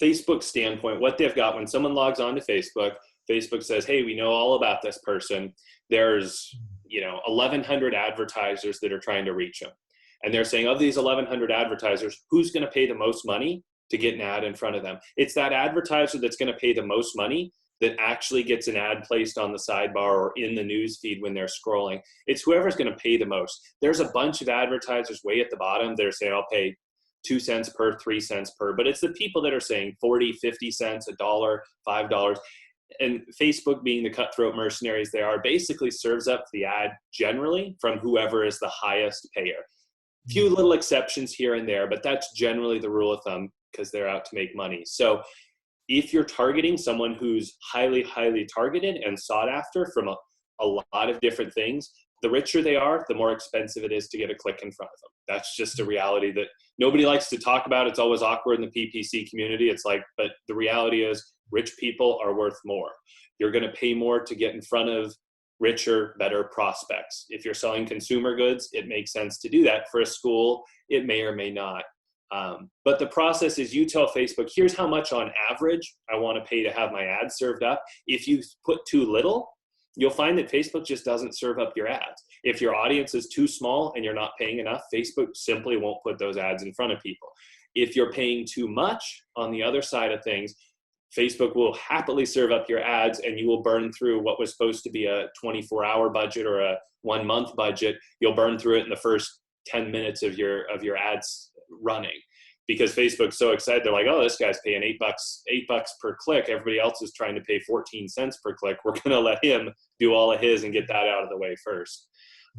Facebook standpoint, what they've got when someone logs on to Facebook, Facebook says, hey, we know all about this person. There's 1,100 advertisers that are trying to reach them. And they're saying, of these 1,100 advertisers, who's going to pay the most money to get an ad in front of them? It's that advertiser that's going to pay the most money that actually gets an ad placed on the sidebar or in the news feed when they're scrolling. It's whoever's going to pay the most. There's a bunch of advertisers way at the bottom that are saying, I'll pay 2 cents per, 3 cents per, but it's the people that are saying 40, 50 cents, $1, $5. And Facebook, being the cutthroat mercenaries they are, basically serves up the ad generally from whoever is the highest payer. Few little exceptions here and there, but that's generally the rule of thumb because they're out to make money. So if you're targeting someone who's highly, highly targeted and sought after from a lot of different things, the richer they are, the more expensive it is to get a click in front of them. That's just a reality that nobody likes to talk about. It's always awkward in the PPC community. It's like, but the reality is rich people are worth more. You're going to pay more to get in front of richer, better prospects. If you're selling consumer goods, it makes sense to do that. For a school, it may or may not. But the process is you tell Facebook, here's how much on average I want to pay to have my ads served up. If you put too little, you'll find that Facebook just doesn't serve up your ads. If your audience is too small and you're not paying enough, Facebook simply won't put those ads in front of people. If you're paying too much on the other side of things, Facebook will happily serve up your ads, and you will burn through what was supposed to be a 24-hour budget or a 1-month budget. You'll burn through it in the first 10 minutes of your ads running, because Facebook's so excited. They're like, oh, this guy's paying $8 per click. Everybody else is trying to pay 14 cents per click. We're going to let him do all of his and get that out of the way first.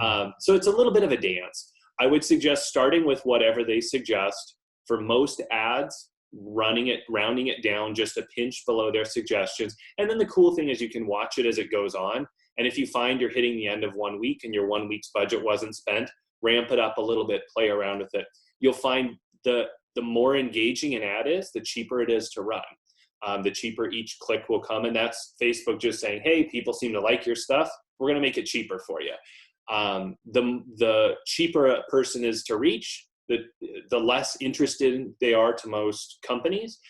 So it's a little bit of a dance. I would suggest starting with whatever they suggest. For most ads, rounding it down just a pinch below their suggestions. And then the cool thing is you can watch it as it goes on. And if you find you're hitting the end of 1 week and your 1 week's budget wasn't spent, ramp it up a little bit, play around with it. You'll find the more engaging an ad is, the cheaper it is to run. The cheaper each click will come. And that's Facebook just saying, hey, people seem to like your stuff. We're going to make it cheaper for you. The cheaper a person is to reach, the less interested they are to most companies,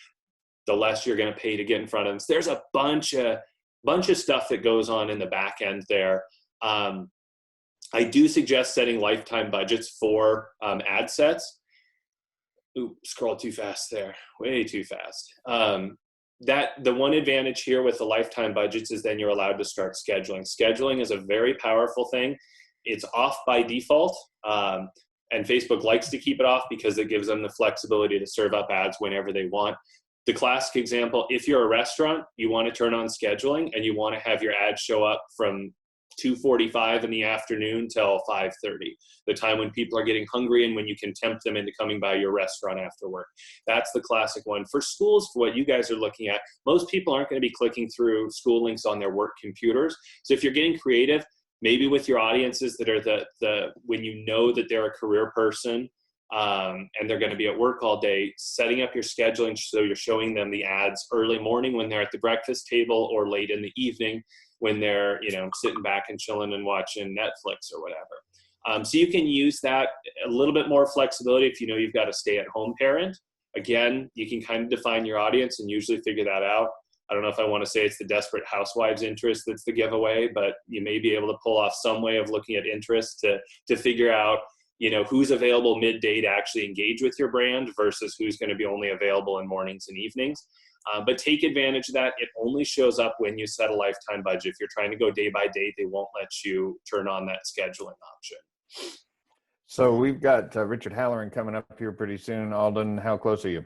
the less you're going to pay to get in front of them. So there's a bunch of stuff that goes on in the back end there. I do suggest setting lifetime budgets for ad sets. Ooh, scroll too fast there, way too fast. The one advantage here with the lifetime budgets is then you're allowed to start scheduling. Scheduling is a very powerful thing. It's off by default. And Facebook likes to keep it off because it gives them the flexibility to serve up ads whenever they want. The classic example, if you're a restaurant, you want to turn on scheduling and you want to have your ads show up from 2:45 in the afternoon till 5:30, the time when people are getting hungry and when you can tempt them into coming by your restaurant after work. That's the classic one. For schools, for what you guys are looking at, most people aren't going to be clicking through school links on their work computers. So if you're getting creative, maybe with your audiences that are when you know that they're a career person and they're going to be at work all day, setting up your scheduling so you're showing them the ads early morning when they're at the breakfast table or late in the evening when they're sitting back and chilling and watching Netflix or whatever. So you can use that a little bit more flexibility if you know you've got a stay-at-home parent. Again, you can kind of define your audience and usually figure that out. I don't know if I want to say it's the desperate housewives interest that's the giveaway, but you may be able to pull off some way of looking at interest to figure out, who's available midday to actually engage with your brand versus who's going to be only available in mornings and evenings. But take advantage of that. It only shows up when you set a lifetime budget. If you're trying to go day by day, they won't let you turn on that scheduling option. So we've got Richard Halloran coming up here pretty soon. Alden, how close are you?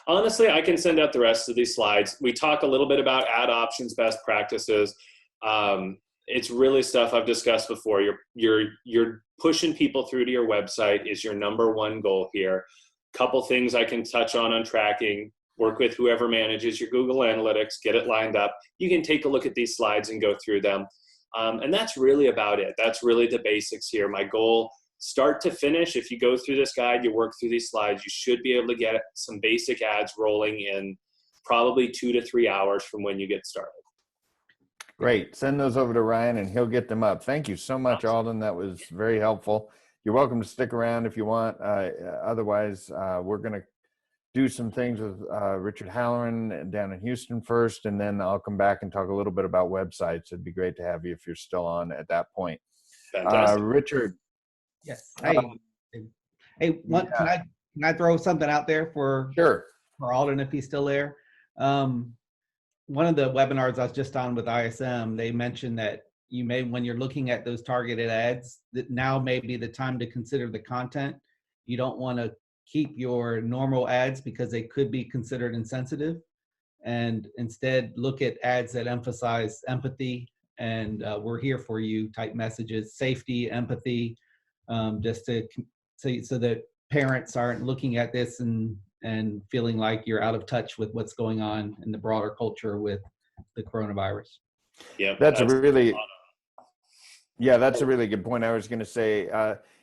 Honestly, I can send out the rest of these slides. We talk a little bit about ad options, best practices. It's really stuff I've discussed before. You're pushing people through to your website is your number one goal here. Couple things I can touch on tracking. Work with whoever manages your Google Analytics, get it lined up. You can take a look at these slides and go through them. And that's really about it. That's really the basics here. My goal, start to finish, if you go through this guide, you work through these slides, you should be able to get some basic ads rolling in probably 2 to 3 hours from when you get started. Great. Send those over to Ryan and he'll get them up. Thank you so much, Alden. That was very helpful. You're welcome to stick around if you want. Otherwise, we're going to do some things with Richard Halloran down in Houston first, and then I'll come back and talk a little bit about websites. It'd be great to have you if you're still on at that point. Fantastic. Richard. Yes. Hey, Yeah. can I throw something out there for Alden if he's still there? One of the webinars I was just on with ISM, they mentioned that when you're looking at those targeted ads, that now may be the time to consider the content. You don't want to keep your normal ads because they could be considered insensitive, and instead look at ads that emphasize empathy and we're here for you type messages, safety, empathy, just to so that parents aren't looking at this and feeling like you're out of touch with what's going on in the broader culture with the coronavirus. Yeah, that's a really good point. I was going to say,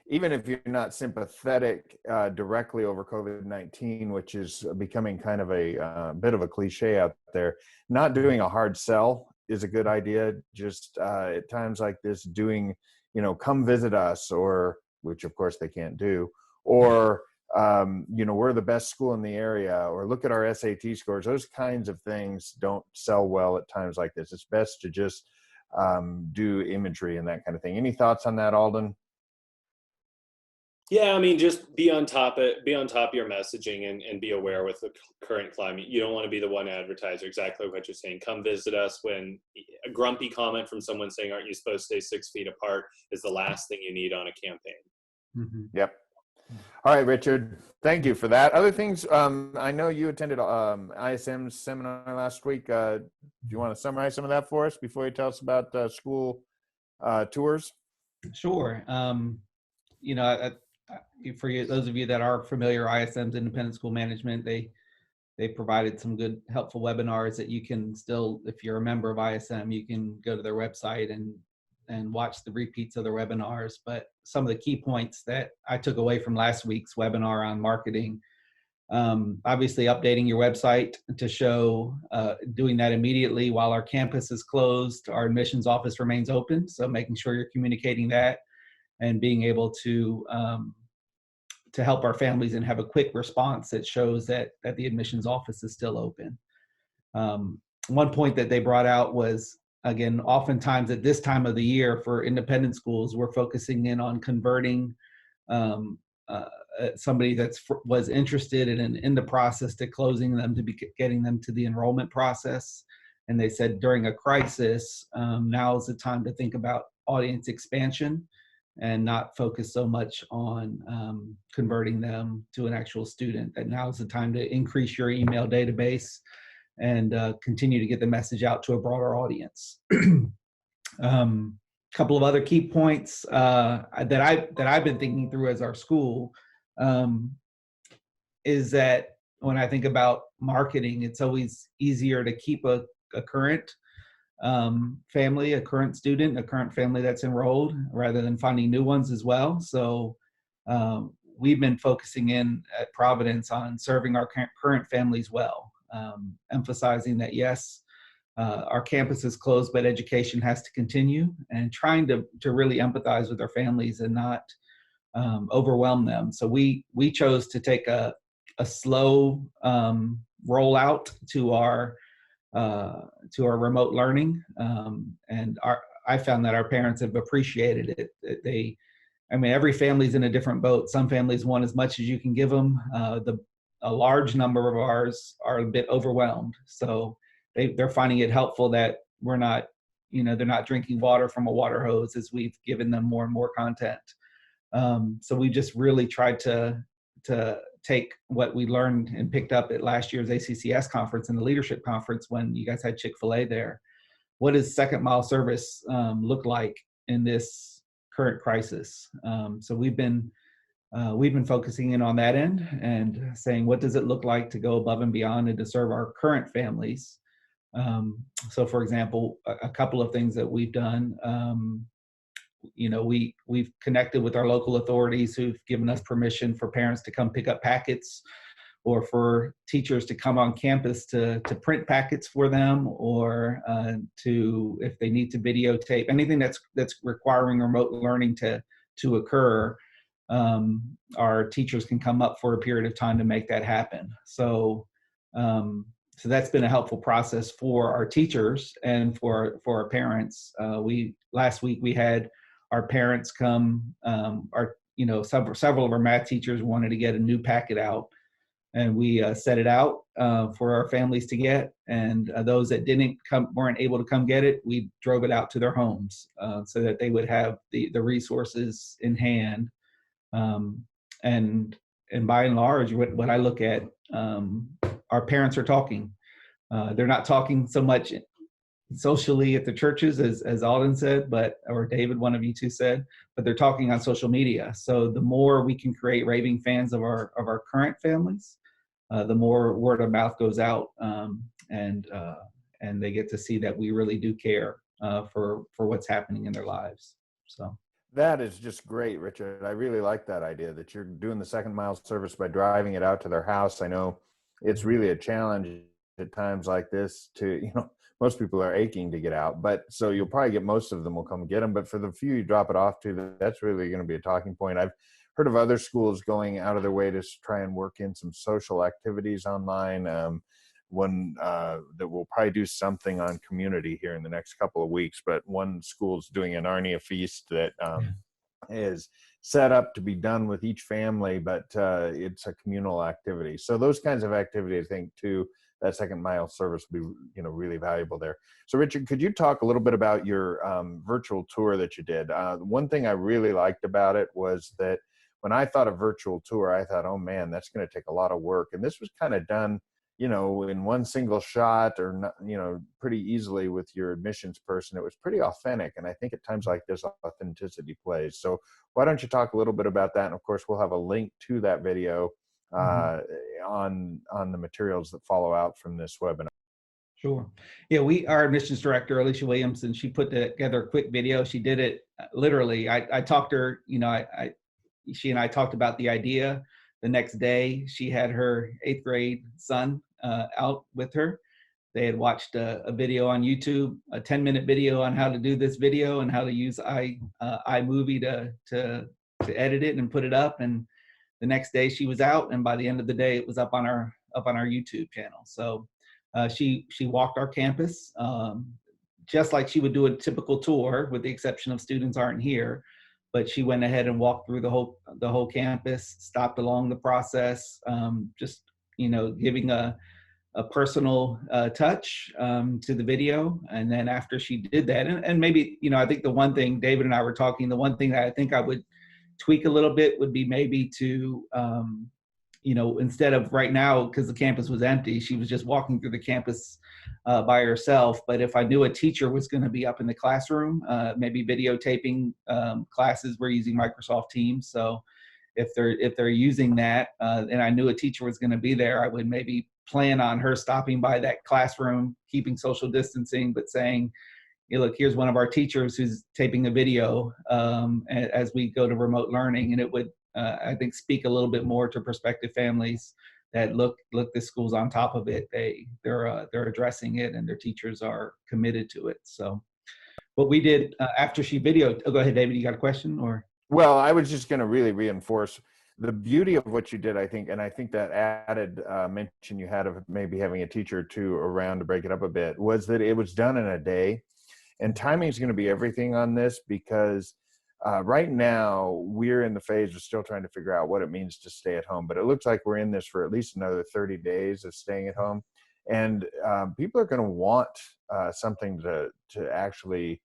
even if you're not sympathetic directly over COVID-19, which is becoming kind of a bit of a cliche out there, not doing a hard sell is a good idea. Just at times like this, doing, come visit us, or, which of course they can't do, or we're the best school in the area, or look at our SAT scores. Those kinds of things don't sell well at times like this. It's best to just do imagery and that kind of thing. Any thoughts on that, Alden? Yeah, I mean, just be on top of your messaging, and be aware with the current climate. You don't want to be the one advertiser. Exactly what you're saying. Come visit us. When a grumpy comment from someone saying, "Aren't you supposed to stay 6 feet apart?" is the last thing you need on a campaign. Mm-hmm. Yep. All right, Richard. Thank you for that. Other things. I know you attended ISM's seminar last week. Do you want to summarize some of that for us before you tell us about school tours? Sure. For those of you that are familiar, ISM's Independent School Management, they provided some good, helpful webinars that you can still, if you're a member of ISM, you can go to their website and watch the repeats of their webinars. But some of the key points that I took away from last week's webinar on marketing, obviously updating your website to show, doing that immediately while our campus is closed, our admissions office remains open. So making sure you're communicating that and being able to help our families and have a quick response that shows that the admissions office is still open. One point that they brought out was, again, oftentimes at this time of the year for independent schools, we're focusing in on converting somebody was interested in the process to closing them, to be getting them to the enrollment process. And they said during a crisis, now is the time to think about audience expansion and not focus so much on converting them to an actual student. That now is the time to increase your email database and continue to get the message out to a broader audience. Couple of other key points that I've been thinking through as our school is that when I think about marketing, it's always easier to keep a current family, a current student, a current family that's enrolled, rather than finding new ones as well. So we've been focusing in at Providence on serving our current families well, emphasizing that yes, our campus is closed, but education has to continue, and trying to really empathize with our families and not overwhelm them. So we chose to take a slow rollout to our remote learning, and I found that our parents have appreciated it. Every family's in a different boat. Some families want as much as you can give them. A large number of ours are a bit overwhelmed, so they're finding it helpful that we're not, they're not drinking water from a water hose as we've given them more and more content. So we just really tried to take what we learned and picked up at last year's ACCS conference and the leadership conference when you guys had Chick-fil-A there. What does second mile service look like in this current crisis? So we've been focusing in on that end and saying, what does it look like to go above and beyond and to serve our current families? So for example, a couple of things that we've done, we've connected with our local authorities who've given us permission for parents to come pick up packets, or for teachers to come on campus to print packets for them, or to, if they need to videotape anything that's requiring remote learning to occur, our teachers can come up for a period of time to make that happen. So that's been a helpful process for our teachers and for our parents. Last week we had our parents come. Several of our math teachers wanted to get a new packet out, and we set it out for our families to get. And those that weren't able to come get it, we drove it out to their homes so that they would have the resources in hand. And by and large, what I look at, our parents are talking. They're not talking so much socially at the churches, as Alden said, or David, one of you two said, but they're talking on social media. So the more we can create raving fans of our current families, the more word of mouth goes out, and they get to see that we really do care for what's happening in their lives. So. That is just great, Richard. I really like that idea that you're doing the second mile service by driving it out to their house. I know it's really a challenge at times like this to, most people are aching to get out, but so you'll probably get most of them will come get them. But for the few you drop it off to, that's really going to be a talking point. I've heard of other schools going out of their way to try and work in some social activities online. One that will probably do something on community here in the next couple of weeks, but one school's doing an Arnia feast that is set up to be done with each family, but it's a communal activity. So those kinds of activities, I think, too, that second mile service will be, really valuable there. So Richard, could you talk a little bit about your virtual tour that you did? One thing I really liked about it was that when I thought of virtual tour, I thought, oh man, that's going to take a lot of work. And this was kind of done, in one single shot or, not, pretty easily with your admissions person. It was pretty authentic. And I think at times like this, authenticity plays. So why don't you talk a little bit about that? And of course, we'll have a link to that video on the materials that follow out from this webinar. Sure. Yeah, our admissions director, Alicia Williamson, she put together a quick video. She did it literally. I talked to her, she and I talked about the idea. The next day, she had her 8th grade son out with her. They had watched a video on YouTube, a 10-minute video on how to do this video and how to use iMovie to edit it and put it up. And the next day she was out, and by the end of the day, it was up on our YouTube channel. So she walked our campus just like she would do a typical tour, with the exception of students aren't here. But she went ahead and walked through the whole campus, stopped along the process, just giving a personal touch to the video. And then after she did that, and maybe I think the one thing David and I were talking, the one thing that I think I would tweak a little bit would be maybe to instead of right now, because the campus was empty, she was just walking through the campus by herself. But if I knew a teacher was going to be up in the classroom, maybe videotaping classes, we're using Microsoft Teams. So if they're using that, and I knew a teacher was going to be there, I would maybe plan on her stopping by that classroom, keeping social distancing, but saying, hey, look, here's one of our teachers who's taping a video as we go to remote learning. And it would, I think, speak a little bit more to prospective families that look, this school's on top of it. They're addressing it, and their teachers are committed to it. So what we did after she videoed, go ahead, David, you got a question? Or? Well, I was just going to really reinforce the beauty of what you did, I think, and I think that added mention you had of maybe having a teacher or two around to break it up a bit, was that it was done in a day. And timing is going to be everything on this, because right now we're in the phase of still trying to figure out what it means to stay at home. But it looks like we're in this for at least another 30 days of staying at home. And people are going to want something to actually,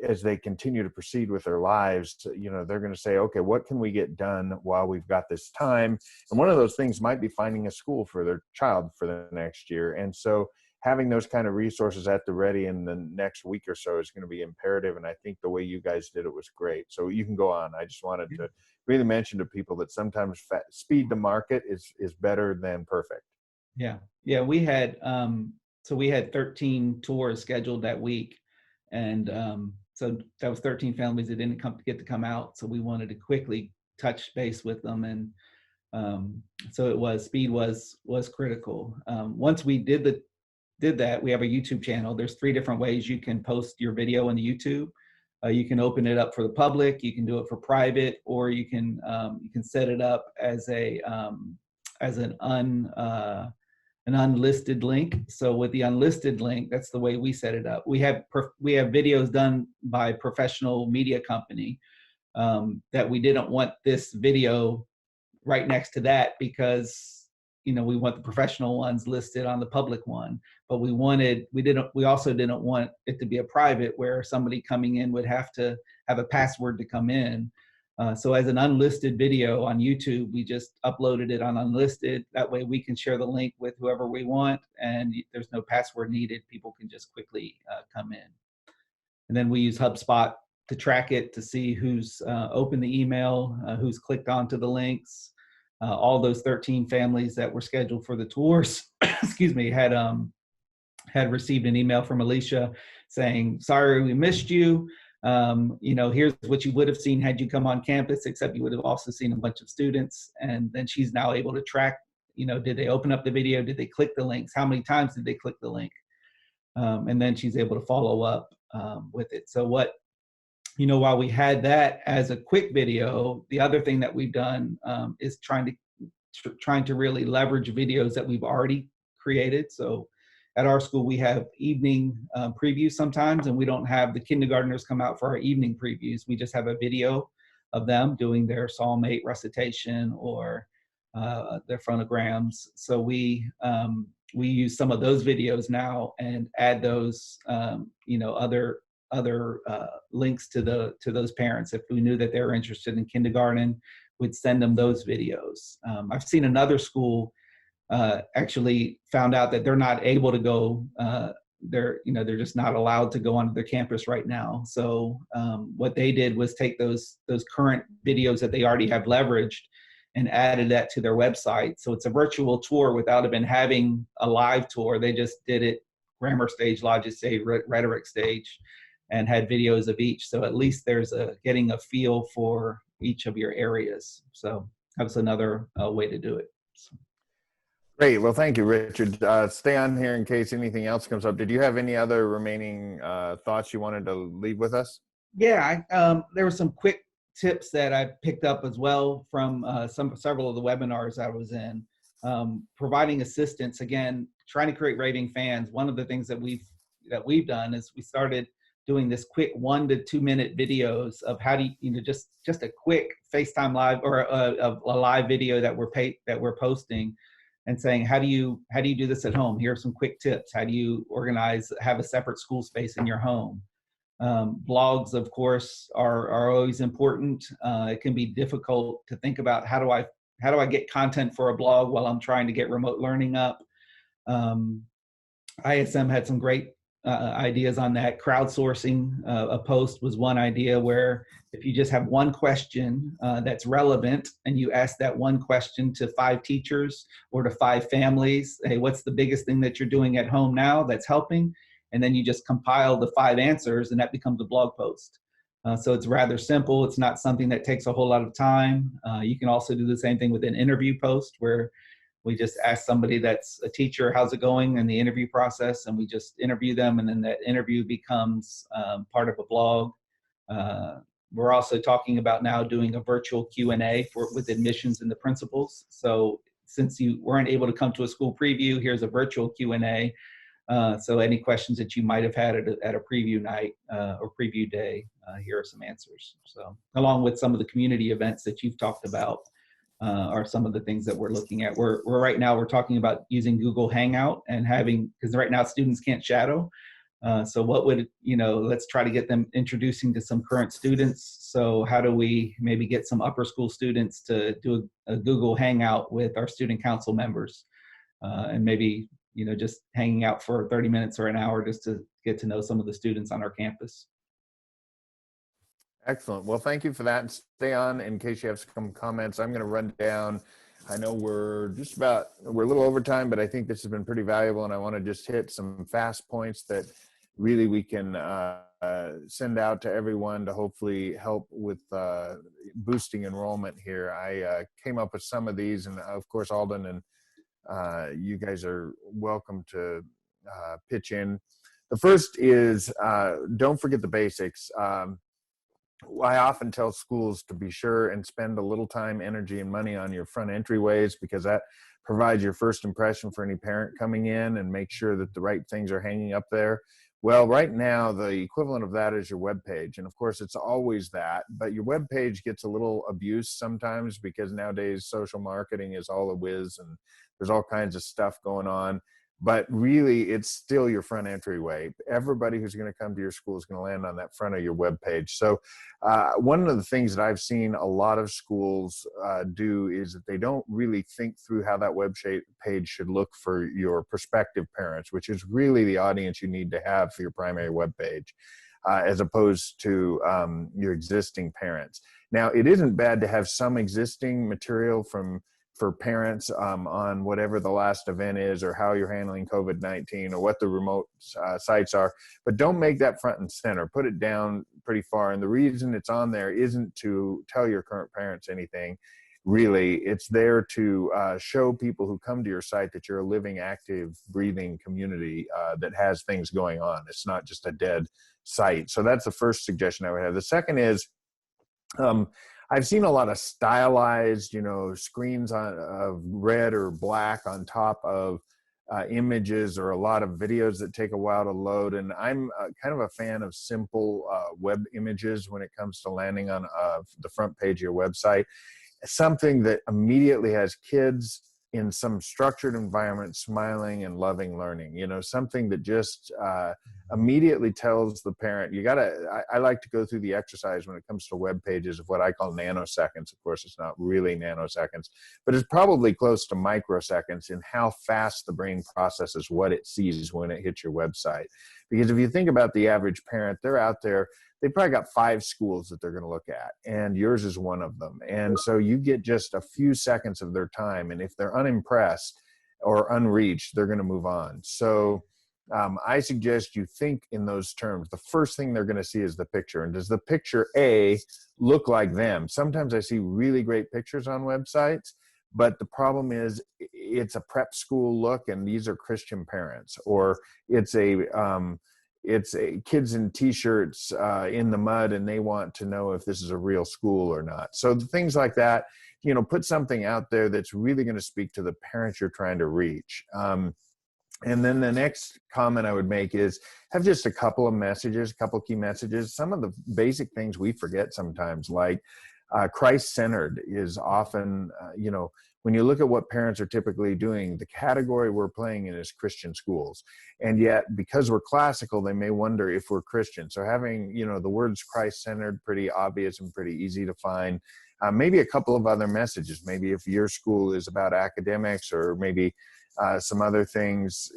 as they continue to proceed with their lives, they're going to say, okay, what can we get done while we've got this time? And one of those things might be finding a school for their child for the next year. And so having those kind of resources at the ready in the next week or so is going to be imperative. And I think the way you guys did it was great. So you can go on. I just wanted to really mention to people that sometimes speed to market is better than perfect. Yeah. Yeah. We had, so we had 13 tours scheduled that week. And so that was 13 families that didn't get to come out. So we wanted to quickly touch base with them. And so speed was critical. Once we did that, we have a YouTube channel. There's 3 different ways you can post your video on YouTube. You can open it up for the public, you can do it for private, or you can set it up as an unlisted link. So with the unlisted link, that's the way we set it up. We have videos done by professional media company that we didn't want this video right next to that, because we want the professional ones listed on the public one, but we also didn't want it to be a private where somebody coming in would have to have a password to come in. So as an unlisted video on YouTube, we just uploaded it on unlisted. That way we can share the link with whoever we want, and there's no password needed. People can just quickly come in. And then we use HubSpot to track it, to see who's opened the email, who's clicked onto the links. All those 13 families that were scheduled for the tours, excuse me, had received an email from Alicia saying, sorry, we missed you. Here's what you would have seen had you come on campus, except you would have also seen a bunch of students. And then she's now able to track did they open up the video? Did they click the links? How many times did they click the link? And then she's able to follow up with it. So while we had that as a quick video, the other thing that we've done is trying to really leverage videos that we've already created. So at our school, we have evening previews sometimes, and we don't have the kindergartners come out for our evening previews. We just have a video of them doing their Psalm 8 recitation or their phonograms. So we use some of those videos now and add those, other links to those parents. If we knew that they were interested in kindergarten, we'd send them those videos. I've seen another school actually found out that they're not able to go. They're just not allowed to go onto their campus right now. So what they did was take those current videos that they already have leveraged and added that to their website. So it's a virtual tour without even having a live tour. They just did it grammar stage, logic stage, rhetoric stage, and had videos of each. So at least there's getting a feel for each of your areas. So that's another way to do it. So. Great. Well, thank you, Richard. Stay on here in case anything else comes up. Did you have any other remaining thoughts you wanted to leave with us? Yeah, there were some quick tips that I picked up as well from several of the webinars I was in. Providing assistance, again, trying to create raving fans. One of the things that we've done is we started doing this quick 1 to 2 minute videos of how do you just a quick FaceTime live or a live video that we're posting, and saying how do you do this at home? Here are some quick tips. How do you have a separate school space in your home? Blogs, of course, are always important. It can be difficult to think about how do I get content for a blog while I'm trying to get remote learning up. ISM had some great ideas on that. Crowdsourcing a post was one idea, where if you just have one question that's relevant and you ask that one question to 5 teachers or to 5 families, hey, what's the biggest thing that you're doing at home now that's helping? And then you just compile the 5 answers, and that becomes a blog post. So it's rather simple. It's not something that takes a whole lot of time. You can also do the same thing with an interview post, where we just ask somebody that's a teacher, how's it going in the interview process, and we just interview them, and then that interview becomes part of a blog. We're also talking about now doing a virtual Q&A with admissions and the principals. So since you weren't able to come to a school preview, here's a virtual Q&A. So any questions that you might have had at a preview night or preview day, here are some answers. So along with some of the community events that you've talked about, are some of the things that we're looking at. We're right now, we're talking about using Google Hangout and because right now students can't shadow. So what would, let's try to get them introducing to some current students. So how do we maybe get some upper school students to do a Google Hangout with our student council members, and maybe, just hanging out for 30 minutes or an hour just to get to know some of the students on our campus. Excellent. Well, thank you for that. And stay on in case you have some comments. I'm going to run down. I know we're a little over time, but I think this has been pretty valuable, and I want to just hit some fast points that really we can send out to everyone to hopefully help with boosting enrollment here. I came up with some of these, and of course, Alden and you guys are welcome to pitch in. The first is don't forget the basics. I often tell schools to be sure and spend a little time, energy, and money on your front entryways, because that provides your first impression for any parent coming in, and make sure that the right things are hanging up there. Well, right now, the equivalent of that is your web page. And of course, it's always that, but your web page gets a little abuse sometimes, because nowadays social marketing is all a whiz and there's all kinds of stuff going on. But really, it's still your front entryway. Everybody who's going to come to your school is going to land on that front of your web page. So one of the things that I've seen a lot of schools do is that they don't really think through how that web page should look for your prospective parents, which is really the audience you need to have for your primary web page, as opposed to your existing parents. Now, it isn't bad to have some existing material for parents on whatever the last event is, or how you're handling COVID-19, or what the remote sites are, but don't make that front and center. Put it down pretty far. And the reason it's on there isn't to tell your current parents anything. really. It's there to show people who come to your site that you're a living, active, breathing community that has things going on. It's not just a dead site. So that's the first suggestion I would have. The second is, I've seen a lot of stylized, screens of red or black on top of images, or a lot of videos that take a while to load. And I'm kind of a fan of simple web images when it comes to landing on the front page of your website. Something that immediately has kids in some structured environment smiling and loving learning, something that just immediately tells the parent, I like to go through the exercise when it comes to web pages of what I call nanoseconds. Of course, it's not really nanoseconds, but it's probably close to microseconds in how fast the brain processes what it sees when it hits your website. Because if you think about the average parent, they're out there, they probably got 5 schools that they're going to look at, and yours is one of them. And so you get just a few seconds of their time, and if they're unimpressed or unreached, they're going to move on. So I suggest you think in those terms. The first thing they're going to see is the picture. And does the picture A look like them? Sometimes I see really great pictures on websites, but the problem is it's a prep school look, and these are Christian parents, or it's a kids in t-shirts in the mud, and they want to know if this is a real school or not. So things like that, put something out there that's really going to speak to the parents you're trying to reach. And then the next comment I would make is have just a couple of messages, a couple key messages. Some of the basic things we forget sometimes, like Christ-centered is often, when you look at what parents are typically doing, the category we're playing in is Christian schools. And yet, because we're classical, they may wonder if we're Christian. So having, the words Christ-centered, pretty obvious and pretty easy to find. Maybe a couple of other messages. Maybe if your school is about academics, or maybe some other things,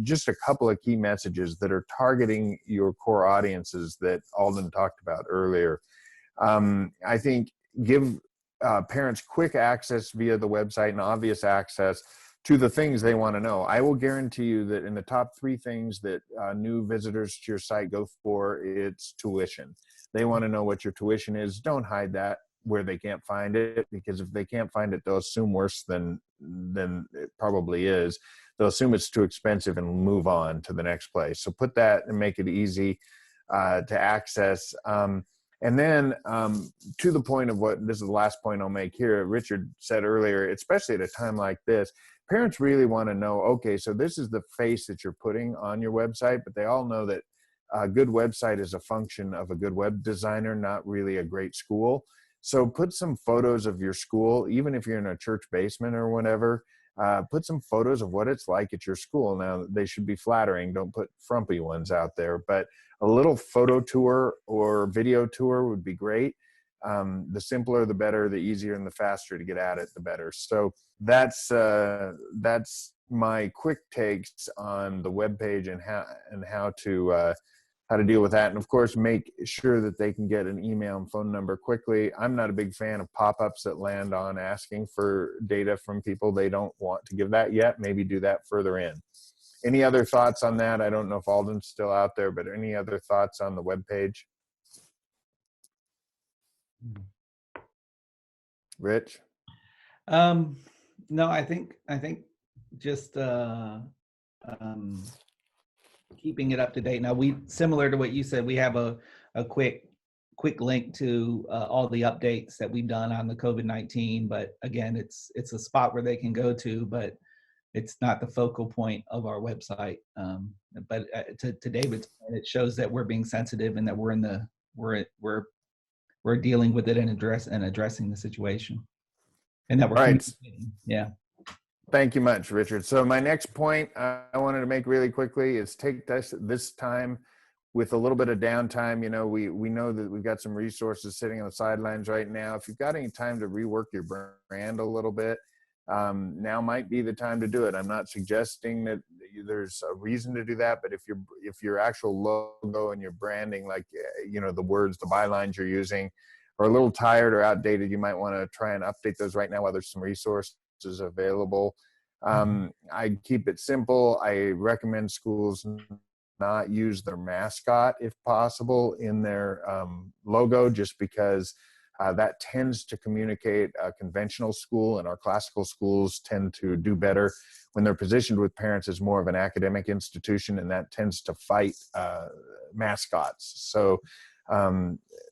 just a couple of key messages that are targeting your core audiences that Alden talked about earlier. I think give parents quick access via the website and obvious access to the things they want to know. I will guarantee you that in the top 3 things that new visitors to your site go for, it's tuition. They want to know what your tuition is. Don't hide that where they can't find it, because if they can't find it, they'll assume worse than it probably is. They'll assume it's too expensive and move on to the next place. So put that and make it easy to access. And then to the point of what, this is the last point I'll make here, Richard said earlier, especially at a time like this, parents really want to know, okay, so this is the face that you're putting on your website, but they all know that a good website is a function of a good web designer, not really a great school. So put some photos of your school, even if you're in a church basement or whatever, put some photos of what it's like at your school. Now, they should be flattering. Don't put frumpy ones out there, but a little photo tour or video tour would be great. The simpler, the better, the easier and the faster to get at it, the better. So that's my quick takes on the web page and how to deal with that. And of course, make sure that they can get an email and phone number quickly. I'm not a big fan of pop-ups that land on asking for data from people. They don't want to give that yet. Maybe do that further in. Any other thoughts on that? I don't know if Alden's still out there, but any other thoughts on the web page? Rich? No, I think just keeping it up to date. Now, we, similar to what you said, we have a quick link to all the updates that we've done on the COVID-19. But again, it's a spot where they can go to, but it's not the focal point of our website. But to David's point, it shows that we're being sensitive and that we're dealing with it and addressing the situation, and that we're communicating. Yeah. Thank you much, Richard. So my next point I wanted to make really quickly is take this time with a little bit of downtime. We know that we've got some resources sitting on the sidelines right now. If you've got any time to rework your brand a little bit, now might be the time to do it. I'm not suggesting that there's a reason to do that, but if your actual logo and your branding, like the words, the bylines you're using, are a little tired or outdated, you might want to try and update those right now while there's some resources available. I keep it simple. I recommend schools not use their mascot if possible in their logo, just because That tends to communicate a conventional school, and our classical schools tend to do better when they're positioned with parents as more of an academic institution, and that tends to fight mascots. So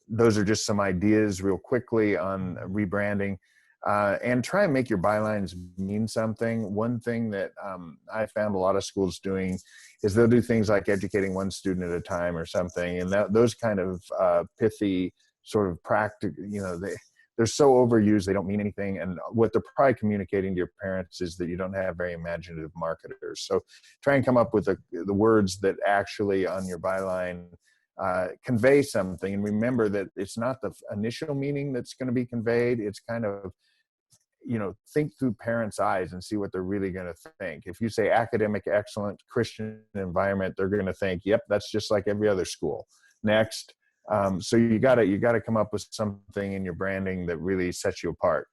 those are just some ideas real quickly on rebranding. And try and make your bylines mean something. One thing that I found a lot of schools doing is they'll do things like educating one student at a time or something, and those kind of pithy sort of practical, they're so overused, they don't mean anything. And what they're probably communicating to your parents is that you don't have very imaginative marketers. So try and come up with the words that actually on your byline convey something. And remember that it's not the initial meaning that's going to be conveyed. It's kind of, think through parents' eyes and see what they're really going to think. If you say academic excellent Christian environment, they're going to think, yep, that's just like every other school. Next. So you gotta come up with something in your branding that really sets you apart.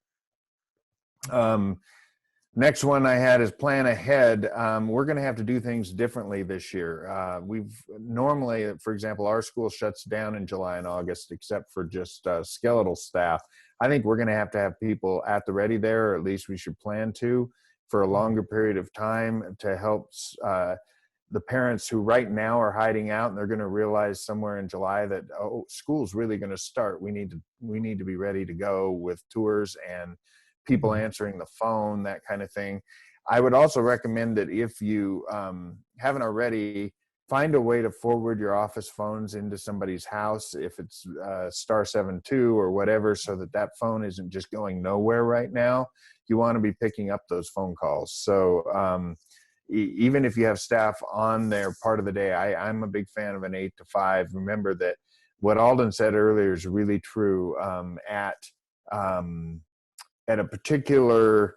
Next one I had is plan ahead. We're going to have to do things differently this year. We've normally, for example, our school shuts down in July and August, except for just skeletal staff. I think we're going to have people at the ready there, or at least we should plan to, for a longer period of time to help the parents who right now are hiding out, and they're going to realize somewhere in July that, oh, school's really going to start. We need to be ready to go with tours and people answering the phone, that kind of thing. I would also recommend that if you haven't already, find a way to forward your office phones into somebody's house, if it's *72 or whatever, so that phone isn't just going nowhere right now. You want to be picking up those phone calls. So even if you have staff on there part of the day, I'm a big fan of an 8 to 5. Remember that what Alden said earlier is really true. At a particular,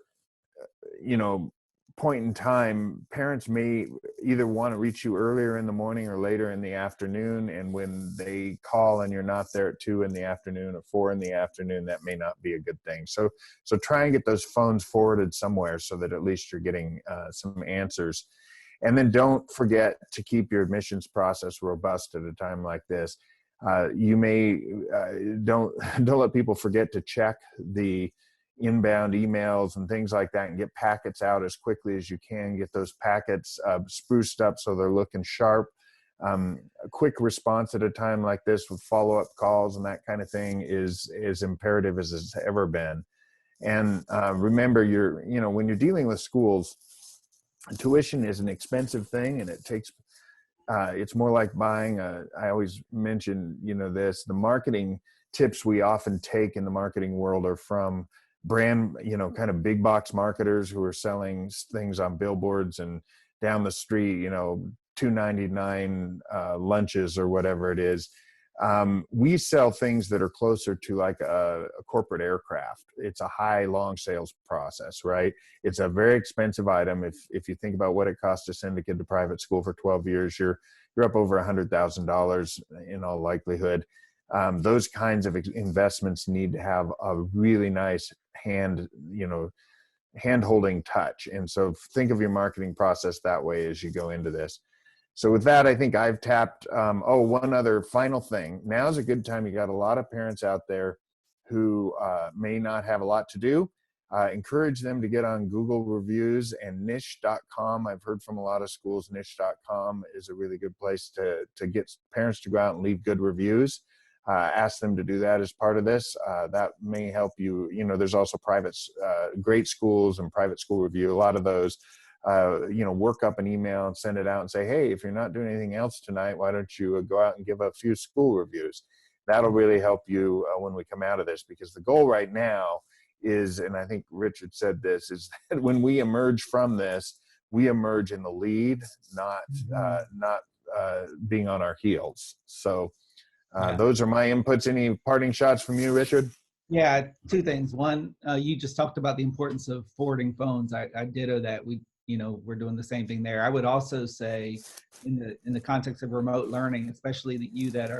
point in time, parents may either want to reach you earlier in the morning or later in the afternoon. And when they call and you're not there at 2 in the afternoon or 4 in the afternoon, that may not be a good thing. So try and get those phones forwarded somewhere so that at least you're getting some answers. And then don't forget to keep your admissions process robust at a time like this. You may don't let people forget to check the inbound emails and things like that, and get packets out as quickly as you can. Get those packets spruced up so they're looking sharp. A quick response at a time like this with follow-up calls and that kind of thing is as imperative as it's ever been. And remember, when you're dealing with schools, tuition is an expensive thing, and it takes it's more like buying I always mention, the marketing tips we often take in the marketing world are from brand, kind of big box marketers who are selling things on billboards and down the street, $2.99 lunches or whatever it is. We sell things that are closer to like a corporate aircraft. It's a high, long sales process, right? It's a very expensive item. If you think about what it costs to send a kid to private school for 12 years, you're up over $100,000 in all likelihood. Those kinds of investments need to have a really nice hand-holding touch. And so think of your marketing process that way as you go into this. So with that, I think I've tapped, one other final thing. Now's a good time. You got a lot of parents out there who may not have a lot to do. Encourage them to get on Google reviews and niche.com. I've heard from a lot of schools, niche.com is a really good place to get parents to go out and leave good reviews. Ask them to do that as part of this. That may help you. There's also private, great schools and private school review. A lot of those, work up an email and send it out and say, hey, if you're not doing anything else tonight, why don't you go out and give a few school reviews? That'll really help you when we come out of this, because the goal right now is, and I think Richard said this, is that when we emerge from this, we emerge in the lead, not being on our heels. So those are my inputs. Any parting shots from you, Richard? Yeah, two things. One, you just talked about the importance of forwarding phones. I ditto that. We're doing the same thing there. I would also say, in the context of remote learning, especially that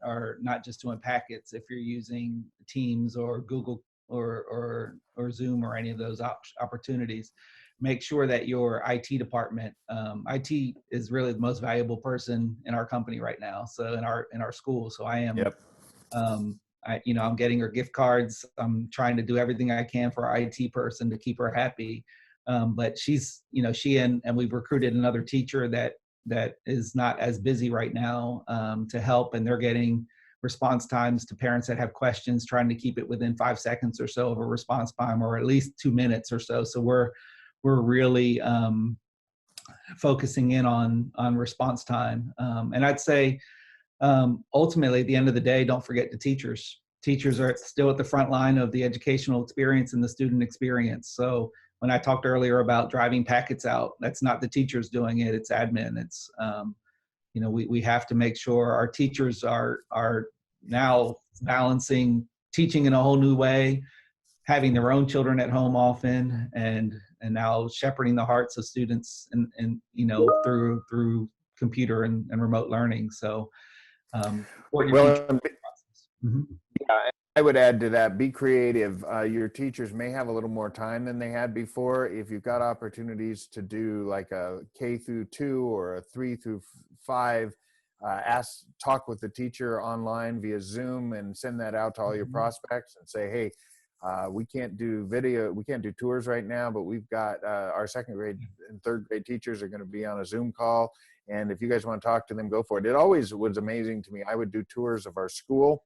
are not just doing packets, if you're using Teams or Google or Zoom or any of those opportunities, make sure that your IT department, IT is really the most valuable person in our company right now. So in our school. So I am I'm getting her gift cards. I'm trying to do everything I can for our IT person to keep her happy. But she's, she and we've recruited another teacher that is not as busy right now to help, and they're getting response times to parents that have questions, trying to keep it within 5 seconds or so of a response time, or at least 2 minutes or so. So we're really focusing in on response time. And I'd say ultimately, at the end of the day, don't forget the teachers. Teachers are still at the front line of the educational experience and the student experience. So when I talked earlier about driving packets out, that's not the teachers doing it, it's admin. It's we have to make sure our teachers are now balancing teaching in a whole new way, having their own children at home often, and now shepherding the hearts of students and through computer and remote learning. So well, yeah, I would add to that, be creative. Your teachers may have a little more time than they had before. If you've got opportunities to do like a K through 2 or a 3 through 5, talk with the teacher online via Zoom and send that out to all your prospects and say, hey, we can't do video, we can't do tours right now, but we've got our 2nd grade and 3rd grade teachers are going to be on a Zoom call. And if you guys want to talk to them, go for it. It always was amazing to me. I would do tours of our school,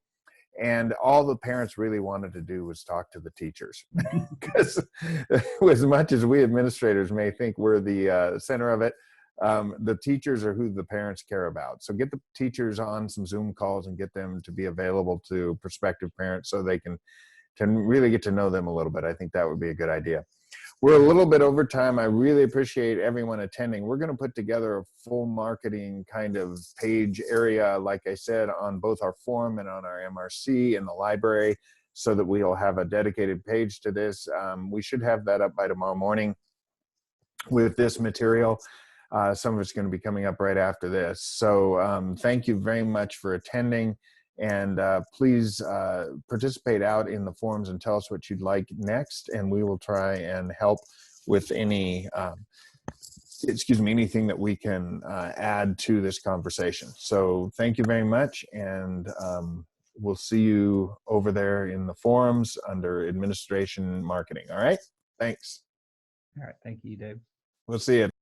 and all the parents really wanted to do was talk to the teachers. Because as much as we administrators may think we're the center of it, the teachers are who the parents care about. So get the teachers on some Zoom calls and get them to be available to prospective parents so they can really get to know them a little bit. I think that would be a good idea. We're a little bit over time. I really appreciate everyone attending. We're going to put together a full marketing kind of page area, like I said, on both our forum and on our MRC and the library, so that we'll have a dedicated page to this. We should have that up by tomorrow morning with this material. Some of it's going to be coming up right after this. So thank you very much for attending. And please participate out in the forums and tell us what you'd like next, and we will try and help with any, anything that we can add to this conversation. So thank you very much, and we'll see you over there in the forums under administration marketing. All right, thanks. All right, thank you, Dave. We'll see you.